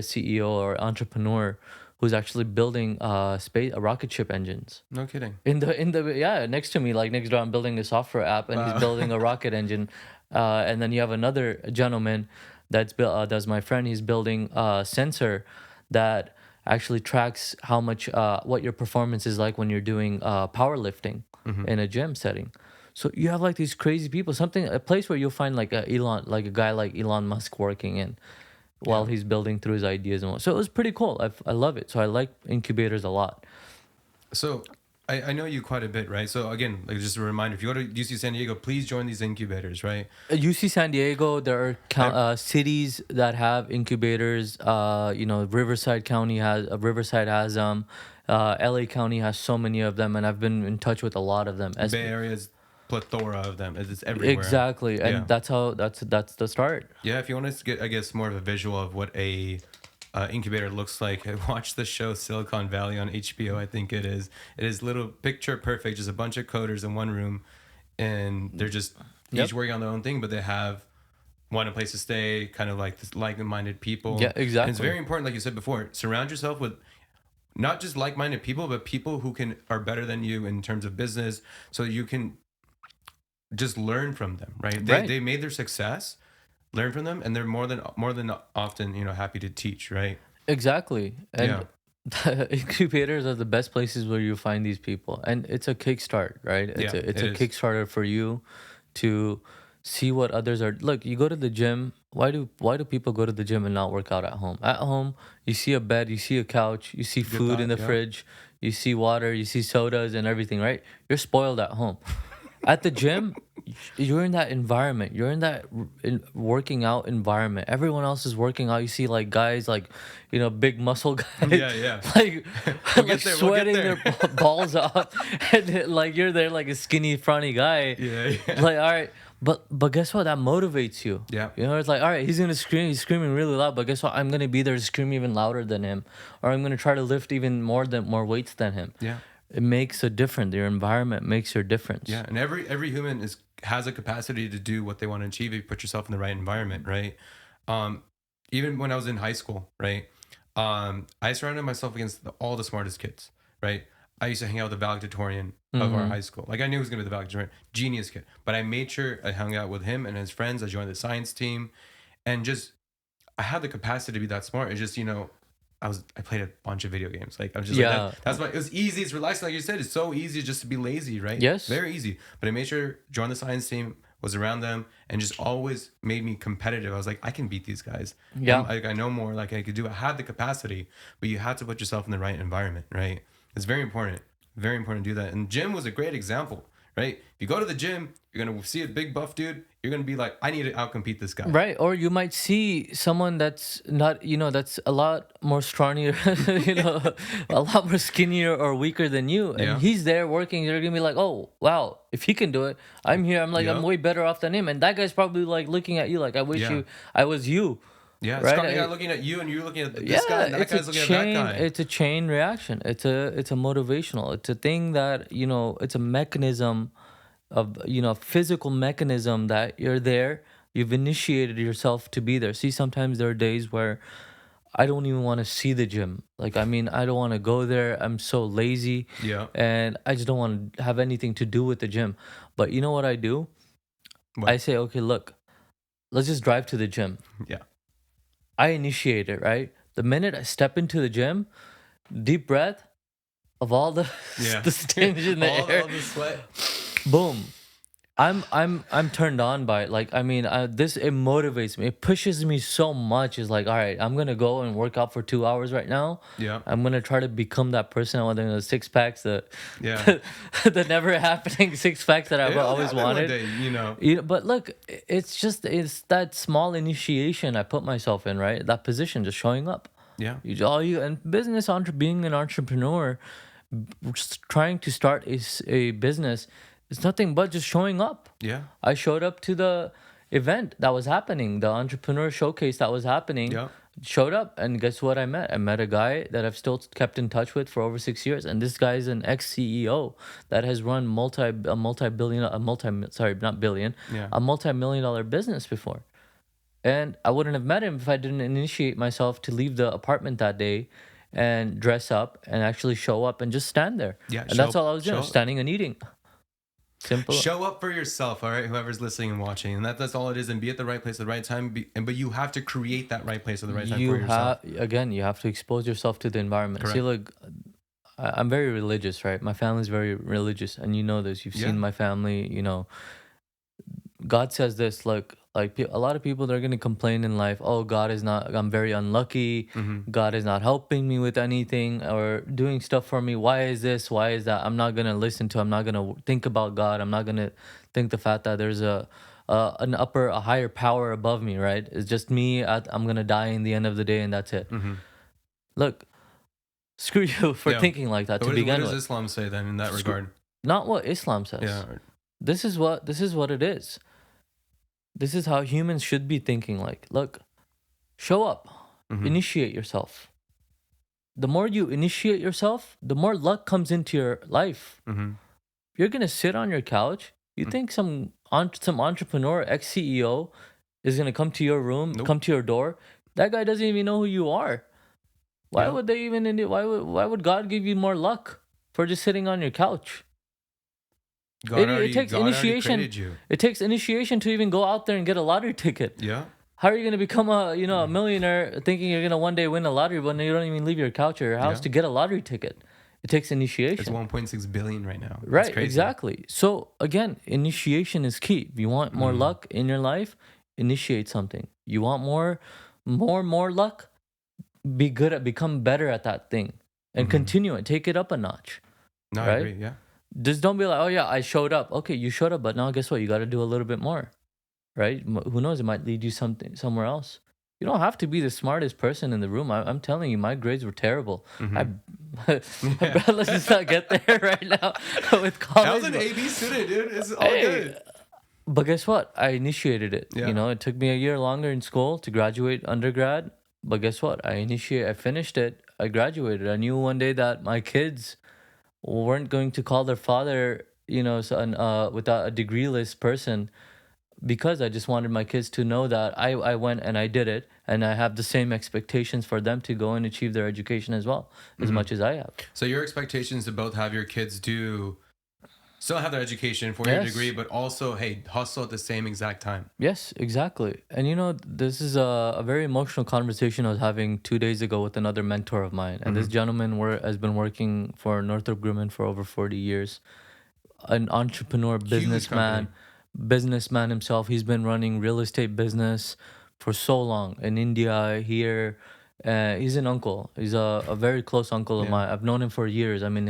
CEO or entrepreneur who's actually building rocket ship engines. No kidding. In the Yeah, next to me, like next door, I'm building a software app, and he's Wow. building a rocket engine. And then you have another gentleman that's my friend. He's building a sensor that actually tracks how much what your performance is like when you're doing powerlifting Hmm. in a gym setting. So you have, like, these crazy people, a place where you'll find, like, a guy like Elon Musk working in while Yeah. he's building through his ideas and what. So it was pretty cool. I love it. So I like incubators a lot. So I know you quite a bit, right? So again, like just a reminder, if you go to UC San Diego, please join these incubators, right? UC San Diego, there are Ev- cities that have incubators. Riverside has LA County has so many of them, and I've been in touch with a lot of them. Bay Area's plethora of them. It's everywhere. Exactly, Yeah. and that's the start. Yeah, if you want to get, I guess, more of a visual of what a incubator looks like, watch the show Silicon Valley on HBO. I think it is. It is little picture perfect, just a bunch of coders in one room, and they're just Yep. each working on their own thing, but they have a place to stay, kind of like this like-minded people. Yeah, And it's exactly. very important, like you said before, surround yourself with not just like-minded people, but people who are better than you in terms of business, so you can just learn from them, right? Right. They made their success, learn from them, and they're more than often, happy to teach, right? Exactly. Yeah. And incubators are the best places where you find these people. And it's a kickstart, right? Yeah, It's it a is. kickstarter for you to see what others are. Look, you go to the gym. Why do people go to the gym and not work out at home? At home, you see a bed, you see a couch, you see Good food in thought. the Yeah. fridge, you see water, you see sodas and everything, right? You're spoiled at home. At the gym, you're in that environment. You're in that working out environment. Everyone else is working out. You see, like, guys, like, big muscle guys, Yeah, yeah. like We'll like get there. We'll get sweating there. their balls off, and then, like, you're there like a skinny, frowny guy. Yeah, yeah. Like, all right, but guess what? That motivates you. Yeah. It's like, all right, he's gonna scream. He's screaming really loud, but guess what? I'm gonna be there to scream even louder than him, or I'm gonna try to lift even more weights than him. Yeah. It makes a difference. Your environment makes your difference. Yeah, and every human has a capacity to do what they want to achieve if you put yourself in the right environment, right? Even when I was in high school, right? I surrounded myself against all the smartest kids, right? I used to hang out with the valedictorian of our high school. Like, I knew he was gonna be the valedictorian, genius kid. But I made sure I hung out with him and his friends. I joined the science team, and just I had the capacity to be that smart. It's just, I played a bunch of video games. Like, I was just like Yeah. that's why it was easy. It's relaxing, like you said. It's so easy just to be lazy, right? Yes. Very easy. But I made sure join the science team, was around them, and just always made me competitive. I was like, I can beat these guys. Yeah. I know more. Like, I could do. I had the capacity, but you had to put yourself in the right environment, right? It's very important. Very important to do that. And gym was a great example, right? If you go to the gym, you're gonna see a big buff dude. You're gonna be like, I need to outcompete this guy. Right, or you might see someone that's not, that's a lot more stronger, a lot more skinnier or weaker than you, and Yeah. he's there working. You're gonna be like, oh wow, if he can do it, I'm here. I'm like, I'm Yeah. way better off than him, and that guy's probably like looking at you like, I wish Yeah. I was you. Yeah, Right? Scotty guy looking at you, and you're looking at this Yeah, guy, and that it's a guy's looking chain. at that guy. It's a chain reaction. It's a motivational. It's a thing that it's a mechanism of physical mechanism that you're there. You've initiated yourself to be there. See, sometimes there are days where I don't even want to see the gym. Like, I mean, I don't want to go there. I'm so lazy. Yeah. And I just don't want to have anything to do with the gym. But you know what I do? What? I say, okay, look, let's just drive to the gym. Yeah. I initiate it, right? The minute I step into the gym, deep breath of all the Yeah. the stench in the air, All the sweat. boom. I'm turned on by it. Like, I mean, it motivates me. It pushes me so much. It's like, all right, I'm gonna go and work out for 2 hours right now. Yeah. I'm gonna try to become that person. I want the six packs, Yeah. the never happening six packs that I've It'll always happen one wanted. day, But look, it's that small initiation I put myself in, right? That position, just showing up. Yeah. And being an entrepreneur, just trying to start a business, it's nothing but just showing up. Yeah. I showed up to the event that was happening, the entrepreneur showcase that was happening. Yeah. Showed up, and guess what I met? I met a guy that I've still kept in touch with for over 6 years, and this guy is an ex-CEO that has run Yeah. a multi-million-dollar business before. And I wouldn't have met him if I didn't initiate myself to leave the apartment that day and dress up and actually show up and just stand there. Yeah, And that's all I was doing, show up. standing and eating. Simple. Show up for yourself, all right? Whoever's listening and watching, and that's all it is. And be at the right place at the right time. But you have to create that right place at the right time for yourself. You have to expose yourself to the environment. See, Correct. look, I'm very religious, right? My family's very religious, and you know this. You've Yeah. seen my family. God says this, like a lot of people, they're gonna complain in life. Oh, God is not. I'm very unlucky. Mm-hmm. God is not helping me with anything or doing stuff for me. Why is this? Why is that? I'm not gonna listen to. I'm not gonna think about God. I'm not gonna think the fact that there's a higher power above me. Right? It's just me. I'm gonna die in the end of the day, and that's it. Mm-hmm. Look, screw you for Yeah. thinking like that to What begin does with. Islam say then in that regard? Not what Islam says. Yeah. This is what it is. This is how humans should be thinking. Like, look, show up, Mhm. initiate yourself. The more you initiate yourself, the more luck comes into your life. Mm-hmm. You're gonna sit on your couch. You think some entrepreneur, ex-CEO, is gonna come to your room, Nope. come to your door? That guy doesn't even know who you are. Why Yeah. would they even? Why would God give you more luck for just sitting on your couch? It takes already initiation. created you. It takes initiation to even go out there and get a lottery ticket. Yeah. How are you gonna become a millionaire thinking you're gonna one day win a lottery when you don't even leave your couch or your house Yeah. to get a lottery ticket? It takes initiation. It's 1.6 billion right now. That's Right, crazy. exactly. So again, initiation is key. If you want more luck in your life, initiate something. You want more luck, become better at that thing and continue it. Take it up a notch. No, I Right? agree. Yeah. Just don't be like, oh yeah, I showed up. Okay, you showed up, but now guess what? You got to do a little bit more, right? Who knows? It might lead you somewhere else. You don't have to be the smartest person in the room. I'm telling you, my grades were terrible. Let's just not get there right now with college. I was an but- AB student, dude. It's all Hey, good. But guess what? I initiated it. Yeah. It took me a year longer in school to graduate undergrad. But guess what? I finished it. I graduated. I knew one day that my kids weren't going to call their father, without a degreeless person, because I just wanted my kids to know that I went and I did it, and I have the same expectations for them to go and achieve their education as well, as much as I have. So your expectations to both have your kids still have their education for your Yes. degree, but also, hey, hustle at the same exact time. Yes, exactly. And this is a very emotional conversation I was having 2 days ago with another mentor of mine. And this gentleman has been working for Northrop Grumman for over 40 years. An entrepreneur, businessman himself. He's been running real estate business for so long in India, here. He's an uncle. He's a very close uncle of Yeah. mine. I've known him for years. I mean,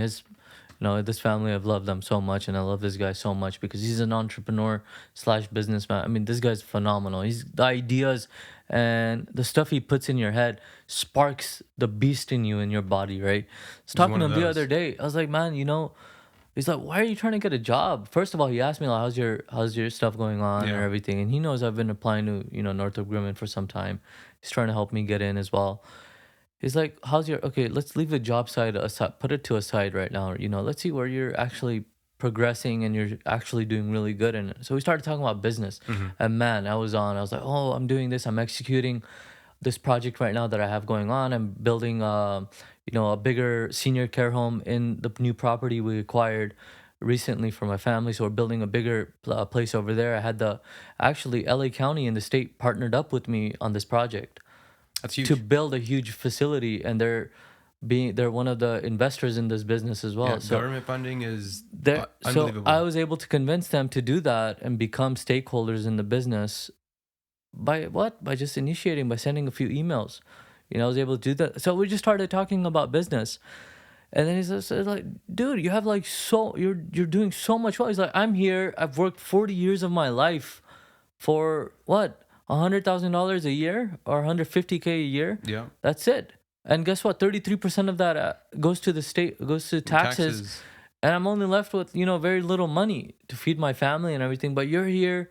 This family, I've loved them so much, and I love this guy so much because he's an entrepreneur slash businessman. I mean, this guy's phenomenal. He's the ideas and the stuff he puts in your head sparks the beast in you in your body, right? I was He's talking one to of him the those. other day. I was like, man, he's like, why are you trying to get a job? First of all, he asked me like, how's your stuff going on and Yeah. everything, and he knows I've been applying to Northrop Grumman for some time. He's trying to help me get in as well. He's like, okay, let's leave the job side aside, put it to a side right now. Let's see where you're actually progressing and you're actually doing really good in it. So we started talking about business. Mm-hmm. And man, I was like, oh, I'm doing this. I'm executing this project right now that I have going on. I'm building, a bigger senior care home in the new property we acquired recently for my family. So we're building a bigger place over there. I had actually LA County in the state partnered up with me on this project That's to huge. build a huge facility, and they're one of the investors in this business as Yeah, well. So government funding is I unbelievable. was able to convince them to do that and become stakeholders in the business by what? By just initiating, by sending a few emails. I was able to do that. So we just started talking about business. And then he's like, dude, you have like you're doing so much well. He's like, I'm here. I've worked 40 years of my life for what? $100,000 a year or 150K a year. Yeah. That's it. And guess what? 33% of that goes to the state, goes to taxes, Taxes. and I'm only left with very little money to feed my family and everything. But you're here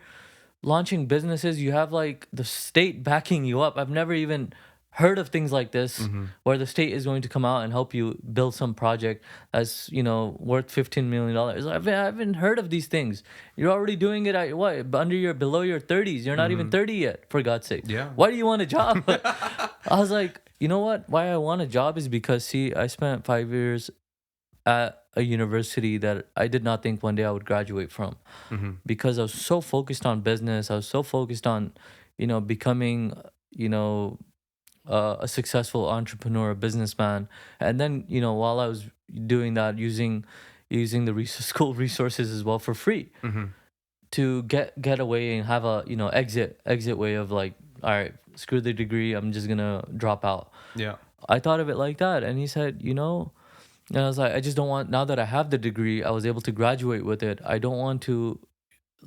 launching businesses. You have like the state backing you up. I've never even heard of things like this Mm-hmm. where the state is going to come out and help you build some project that's worth $15 million. I haven't heard of these things. You're already doing it at what, below your 30s. You're not even 30 yet, for God's sake. Yeah. Why do you want a job? I was like, you know what, why I want a job is because, see, I spent 5 years at a university that I did not think one day I would graduate from, Mm-hmm. because I was so focused on business. I was so focused on, becoming, a successful entrepreneur, a businessman. And then, while I was doing that, using the school resources as well for free Mm-hmm. to get away and have a, exit way of like, all right, screw the degree. I'm just gonna drop out. Yeah. I thought of it like that. And he said, and I was like, I just don't want, now that I have the degree, I was able to graduate with it. I don't want to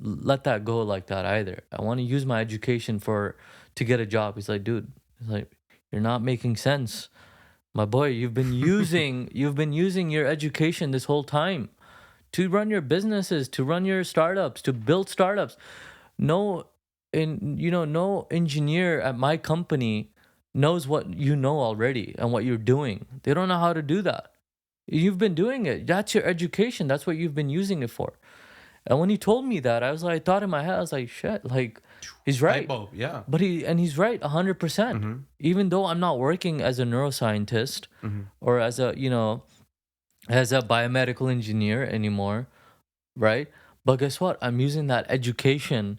let that go like that either. I want to use my education to get a job. He's like, dude, he's like, you're not making sense. My boy, you've been using your education this whole time to run your businesses, to run your startups, to build startups. No no engineer at my company knows what you know already and what you're doing. They don't know how to do that. You've been doing it. That's your education. That's what you've been using it for. And when he told me that, I was like, I thought in my head, I was like, shit, like, he's right. Light bulb, yeah. But he's right 100%. Mm-hmm. Even though I'm not working as a neuroscientist Mm-hmm. or as a biomedical engineer anymore, right? But guess what? I'm using that education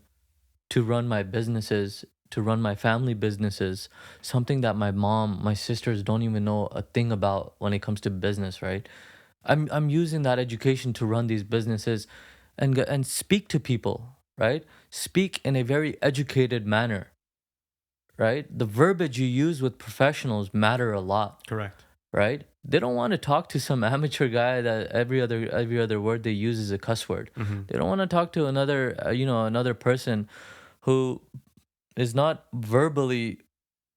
to run my businesses, to run my family businesses, something that my mom, my sisters don't even know a thing about when it comes to business, right? I'm using that education to run these businesses and speak to people, right? Speak in a very educated manner, right? The verbiage you use with professionals matter a lot, Correct. right? They don't want to talk to some amateur guy that every other word they use is a cuss word. Mm-hmm. They don't want to talk to another person who is not verbally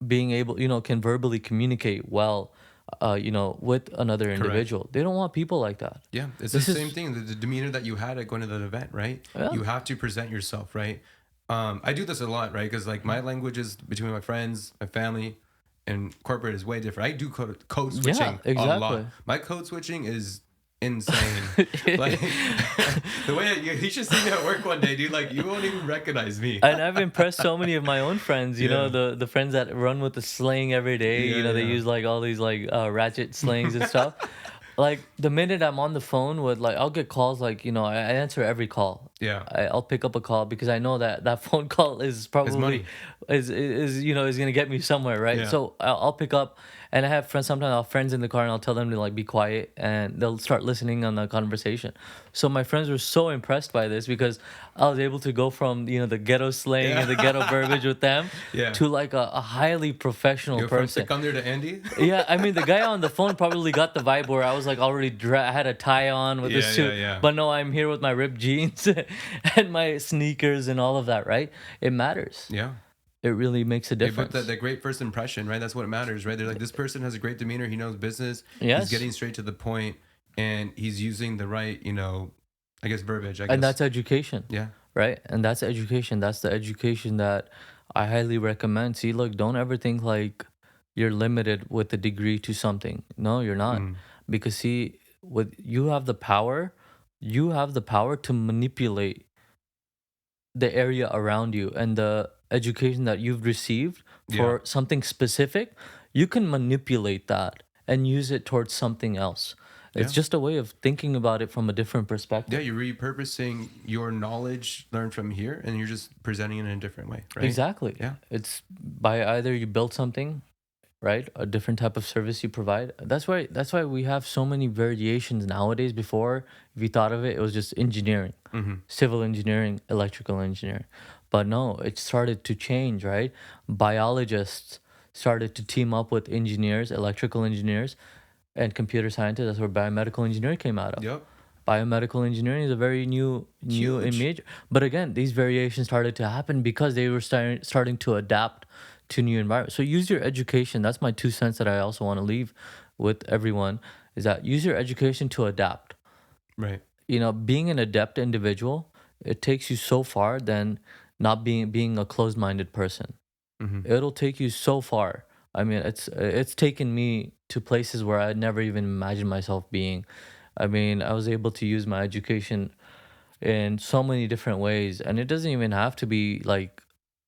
being able, can verbally communicate well, with another Correct. individual. They don't want people like that. Yeah, it's This the is- same thing. The demeanor that you had at going to the event, right? Yeah. You have to present yourself, right? I do this a lot, right? Because like my language is between my friends, my family, and corporate is way different. I do code switching a exactly. lot. My code switching is insane. Like the way you should see me at work one day, dude. Like you won't even recognize me. And I've impressed so many of my own friends, Yeah. the friends that run with the slang every day, Yeah, they yeah. use like all these like ratchet slangs and stuff. Like the minute I'm on the phone with, like, I'll get calls, like, I answer every call. Yeah. I'll pick up a call because I know that phone call is probably money. is gonna get me somewhere, right? Yeah. So I'll pick up, and I have friends. Sometimes I'll have friends in the car, and I'll tell them to like be quiet, and they'll start listening on the conversation. So my friends were so impressed by this because I was able to go from the ghetto slang and the ghetto verbiage with them Yeah. to like a highly professional You're from person. Sikandar to Andy? Yeah, I mean the guy on the phone probably got the vibe where I was like already I had a tie on with a Yeah, suit, yeah. but no, I'm here with my ripped jeans and my sneakers and all of that, right? It matters. Yeah. It really makes a Hey, but difference. the great first impression, right? That's what matters, right? They're like, this person has a great demeanor. He knows business. Yes. He's getting straight to the point, and he's using the right, I guess verbiage. I guess. And that's education, Yeah. right? And that's education. That's the education that I highly recommend. See, look, don't ever think like you're limited with a degree to something. No, you're not. Mm. Because see, with you have the power to manipulate the area around you and the education that you've received for Yeah. something specific. You can manipulate that and use it towards something else. It's Yeah. just a way of thinking about it from a different Yeah, perspective. you're repurposing your knowledge learned from here, and you're just presenting it in a different way, right? Exactly. Yeah. It's by either you build something, right? A different type of service you provide. That's why we have so many variations nowadays. Before, if you thought of it, it was just engineering, Mm-hmm. civil engineering, electrical engineering. But no, it started to change, right? Biologists started to team up with engineers, electrical engineers, and computer scientists. That's where biomedical engineering came out of. Yep. Biomedical engineering is a very new Huge. image. But again, these variations started to happen because they were starting to adapt to new environments. So use your education. That's my 2 cents that I also want to leave with everyone, is that use your education to adapt. Right. Being an adept individual, it takes you so far than not being a closed-minded person. Mm-hmm. It'll take you so far. I mean, it's taken me to places where I never even imagined myself being. I mean, I was able to use my education in so many different ways, and it doesn't even have to be like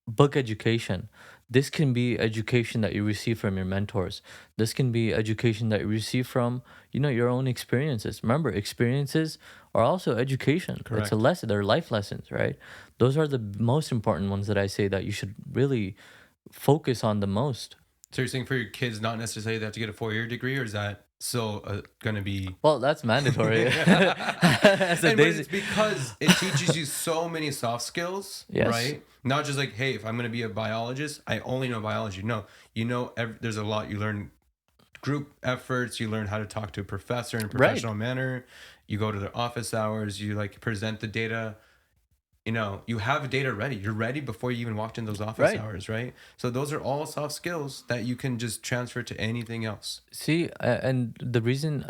book education. This can be education that you receive from your mentors. This can be education that you receive from your own experiences. Remember, experiences are also education. It's a Correct. lesson. They're life lessons, right? Those are the most important ones that I say that you should really focus on the most. So you're saying for your kids, not necessarily they have to get a 4-year degree, or is that still going to be? Well, that's mandatory. As a But daisy. it's because it teaches you so many soft skills, Yes. right? Not just like, hey, if I'm going to be a biologist, I only know biology. No, there's a lot you learn. Group efforts, you learn how to talk to a professor in a professional manner. You go to their office hours, you like present the data. You have data ready. You're ready before you even walked in those office Right. hours, right? So those are all soft skills that you can just transfer to anything else. See, and the reason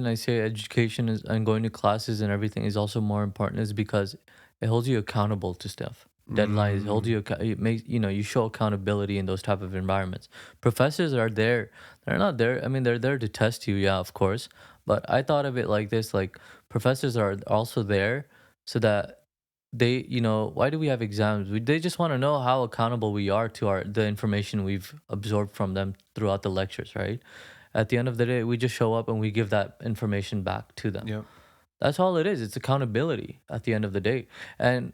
I say education is and going to classes and everything is also more important is because it holds you accountable to stuff. Deadlines hold you. It makes you show accountability in those type of environments. Professors are there. They're not there. I mean, they're there to test you. Yeah, of course. But I thought of it like this: like professors are also there so that why do we have exams? They just want to know how accountable we are to the information we've absorbed from them throughout the lectures, right? At the end of the day, we just show up and we give that information back to them. Yep. That's all it is. It's accountability at the end of the day. And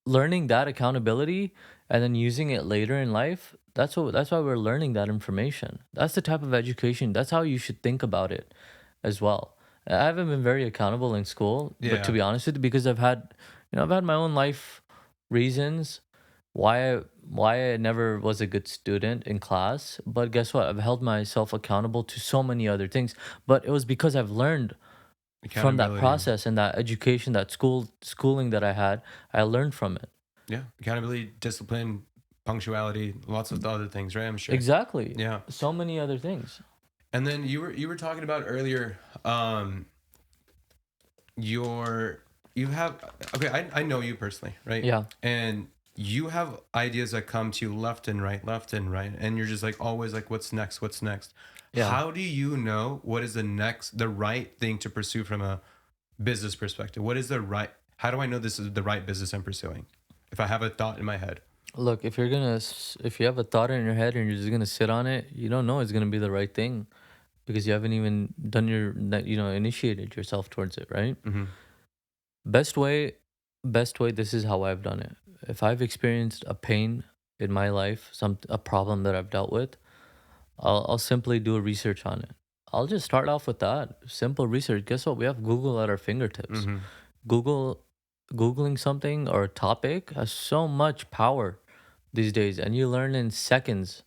learning that accountability and then using it later in life, that's why we're learning that information. That's the type of education. That's how you should think about it as well. I haven't been very accountable in school, but to Yeah. be honest with you, because I've had my own life reasons why I never was a good student in class. But guess what? I've held myself accountable to so many other things. But it was because I've learned from that Accountability. process and that education, that schooling that I had. I learned from it. Yeah. Accountability, discipline, punctuality, lots of other things, right? I'm sure. Exactly. Yeah. So many other things. And then you were talking about earlier, you have, okay, I know you personally, right? Yeah. And you have ideas that come to you left and right, and you're just like always like, what's next? Yeah. How do you know what is the right thing to pursue from a business perspective? How do I know this is the right business I'm pursuing? If I have a thought in my head. Look, if you have a thought in your head and you're just gonna sit on it, you don't know it's gonna be the right thing, because you haven't even done initiated yourself towards it, right? Mm-hmm. Best way. This is how I've done it. If I've experienced a pain in my life, a problem that I've dealt with, I'll simply do a research on it. I'll just start off with that simple research. Guess what? We have Google at our fingertips. Mm-hmm. Google, Googling something or a topic has so much power these days, and you learn in seconds,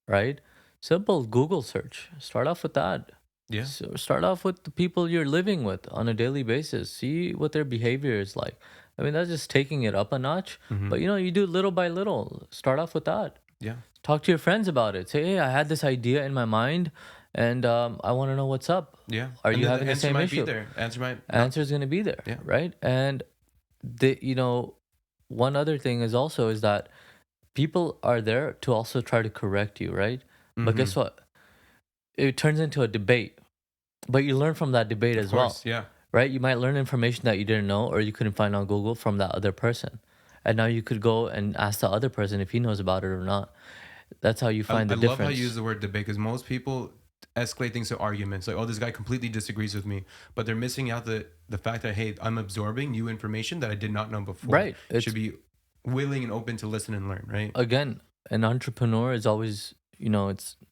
right? Simple Google search. Start off with that. Yeah. So start off with the people you're living with on a daily basis. See what their behavior is like. I mean, that's just taking it up a notch. Mm-hmm. But you do little by little. Start off with that. Yeah. Talk to your friends about it. Say, hey, I had this idea in my mind, and I want to know what's up. Yeah. Are And you the having the answer same might issue? be there. Answer might not. Answer's gonna be there, Yeah. right? And one other thing is that people are there to also try to correct you, right? But Mm-hmm. guess what? It turns into a debate, but you learn from that debate Of as well, course. Yeah. right? You might learn information that you didn't know or you couldn't find on Google from that other person. And now you could go and ask the other person if he knows about it or not. That's how you find I the love how you use difference. the word debate because most people escalate things to arguments. Like, oh, this guy completely disagrees with me, but they're missing out the fact that, hey, I'm absorbing new information that I did not know before. Right. Should be willing and open to listen and learn, right? Again, an entrepreneur is always,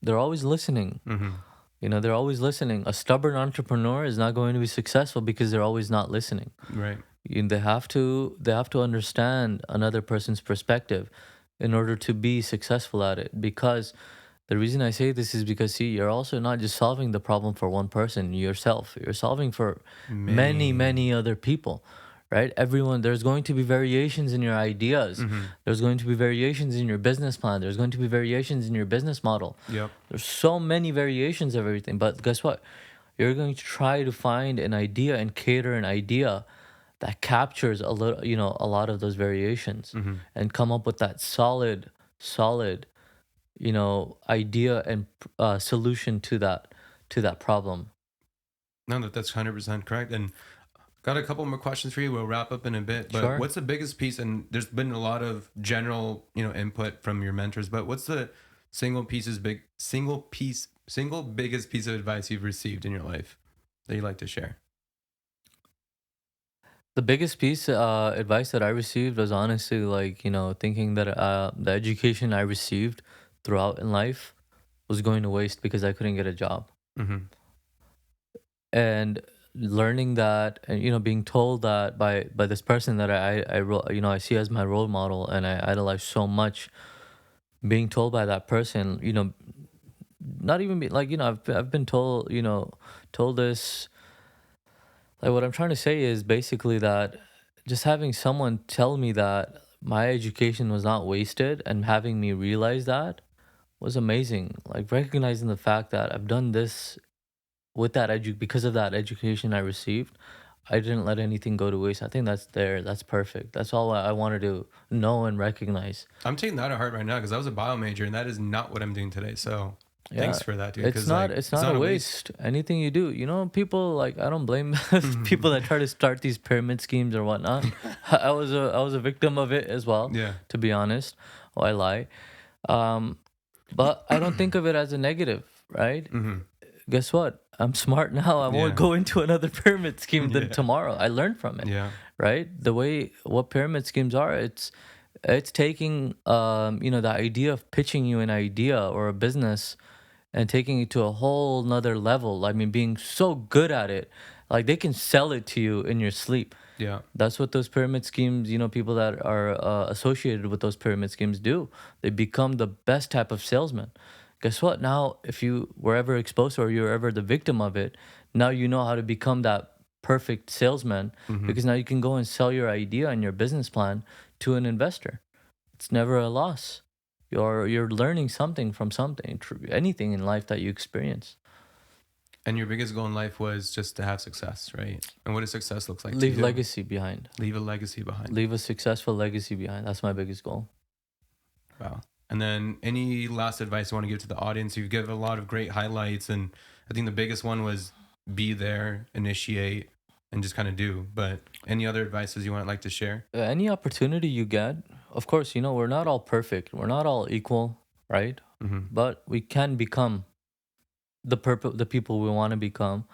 they're always listening. Mm-hmm. They're always listening. A stubborn entrepreneur is not going to be successful because they're always not listening. Right. They have to understand another person's perspective in order to be successful at it. Because the reason I say this is because, see, you're also not just solving the problem for one person, yourself. You're solving for many, Many. many other people, right? Everyone, there's going to be variations in your ideas. Mm-hmm. There's going to be variations in your business plan. There's going to be variations in your business model. Yep. There's so many variations of everything. But guess what? You're going to try to find an idea and cater an idea that captures a lot of those variations Mm-hmm. and come up with that solid, idea and solution to that problem. No, that's 100% correct. And got a couple more questions for you. We'll wrap up in a bit. But Sure. what's the biggest piece? And there's been a lot of general, input from your mentors. But what's the single biggest piece of advice you've received in your life that you'd like to share? The biggest piece advice that I received was honestly like, thinking that the education I received throughout in life was going to waste because I couldn't get a job. Mm-hmm. And learning that, and being told that by this person that I see as my role model and I idolize so much, being told by that person, not even be like, I've been told this. Like, what I'm trying to say is basically that just having someone tell me that my education was not wasted and having me realize that was amazing. Like, recognizing the fact that I've done this with because of that education I received. I didn't let anything go to waste. I think that's perfect. That's all I wanted to know and recognize. I'm taking that to heart right now because I was a bio major and that is not what I'm doing today. So Yeah, thanks for that, dude. it's 'Cause, not like, it's not a waste. Anything you do, people like, I don't blame people that try to start these pyramid schemes or whatnot. I was a victim of it as well. Yeah. To be honest, oh, I lie. But I don't think of it as a negative, right? Mm-hmm. Guess what? I'm smart now. I won't Yeah. go into another pyramid scheme Yeah. than tomorrow. I learned from it, Yeah. right? What pyramid schemes are, it's taking the idea of pitching you an idea or a business and taking it to a whole nother level. I mean, being so good at it, like they can sell it to you in your sleep. Yeah. That's what those pyramid schemes, people that are associated with those pyramid schemes do. They become the best type of salesman. Guess what? Now, if you were ever exposed or you're ever the victim of it, now you know how to become that perfect salesman Mm-hmm. because now you can go and sell your idea and your business plan to an investor. It's never a loss. You're learning something from something, anything in life that you experience. And your biggest goal in life was just to have success, right? And what does success looks like to Leave you? legacy behind. Leave a legacy behind. Leave a successful legacy behind. That's my biggest goal. Wow. And then any last advice you want to give to the audience? You give a lot of great highlights, and I think the biggest one was be there, initiate, and just kind of do. But any other advices you want like to share? Any opportunity you get, of course, we're not all perfect. We're not all equal, right? Mm-hmm. But we can become the people we want to become.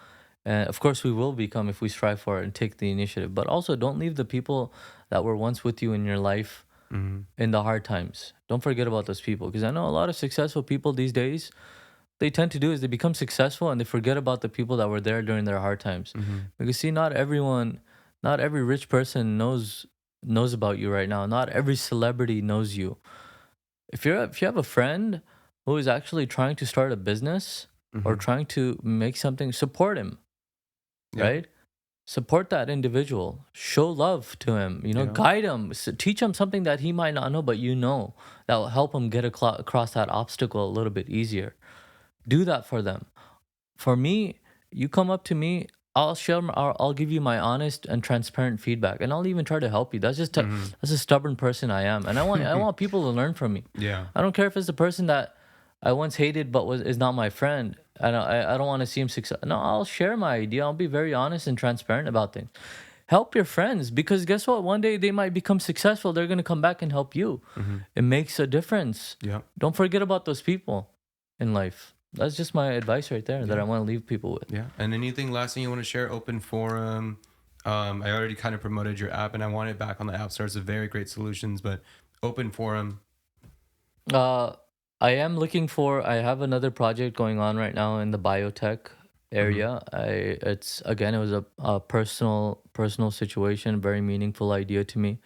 And of course, we will become if we strive for it and take the initiative. But also, don't leave the people that were once with you in your life in the hard times. Don't forget about those people, because I know a lot of successful people these days, they tend to do is they become successful and they forget about the people that were there during their hard times. Because see, not everyone, not every rich person knows about you right now. Not every celebrity knows you. If you have a friend who is actually trying to start a business or trying to make something, support him, Yeah. right? Support that individual. Show love to him. You know, Yeah. guide him. Teach him something that he might not know, but you know that will help him get across that obstacle a little bit easier. Do that for them. For me, you come up to me, I'll share. I'll give you my honest and transparent feedback, and I'll even try to help you. That's just that's a stubborn person I am, and I want people to learn from me. Yeah. I don't care if it's the person that I once hated but is not my friend. I don't want to see him success. No, I'll share my idea. I'll be very honest and transparent about things. Help your friends, because guess what? One day they might become successful. They're gonna come back and help you. It makes a difference. Yeah. Don't forget about those people in life. That's just my advice right there that I want to leave people with. Yeah. And anything last thing you want to share? Open forum. I already kind of promoted your app, and I want it back on the App Store. It's a very great solutions, but open forum. Uh, I am looking for. I have another project going on right now in the biotech area. It was a personal situation, very meaningful idea to me.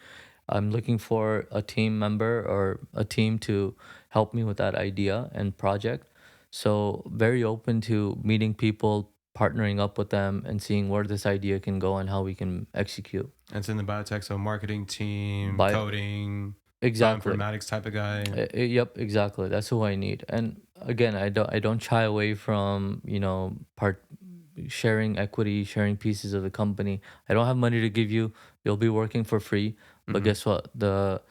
I'm looking for a team member or a team to help me with that idea and project. So very open to meeting people, partnering up with them, and seeing where this idea can go and how we can execute. It's in the biotech, so marketing team, Bio coding, Exactly. bioinformatics type of guy. Yep, exactly. That's who I need. And again, I don't shy away from, part sharing equity, sharing pieces of the company. I don't have money to give you. You'll be working for free. But guess what? The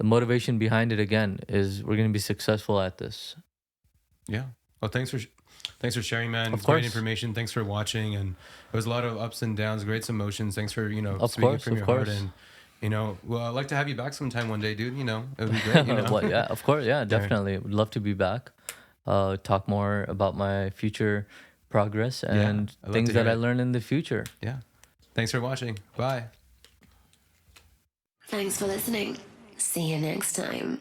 motivation behind it again is we're going to be successful at this. Yeah. Well, thanks for sharing, man. Of It's great course. information. Thanks for watching, and there was a lot of ups and downs, great emotions. Thanks for Of speaking course, from of your heart, course. and well, I'd like to have you back sometime one day, dude. It would be great. Well, yeah, of course. Yeah, All right. definitely. Would love to be back. Talk more about my future progress and I'd love things to hear that I it. learn in the future. Yeah. Thanks for watching. Bye. Thanks for listening. See you next time.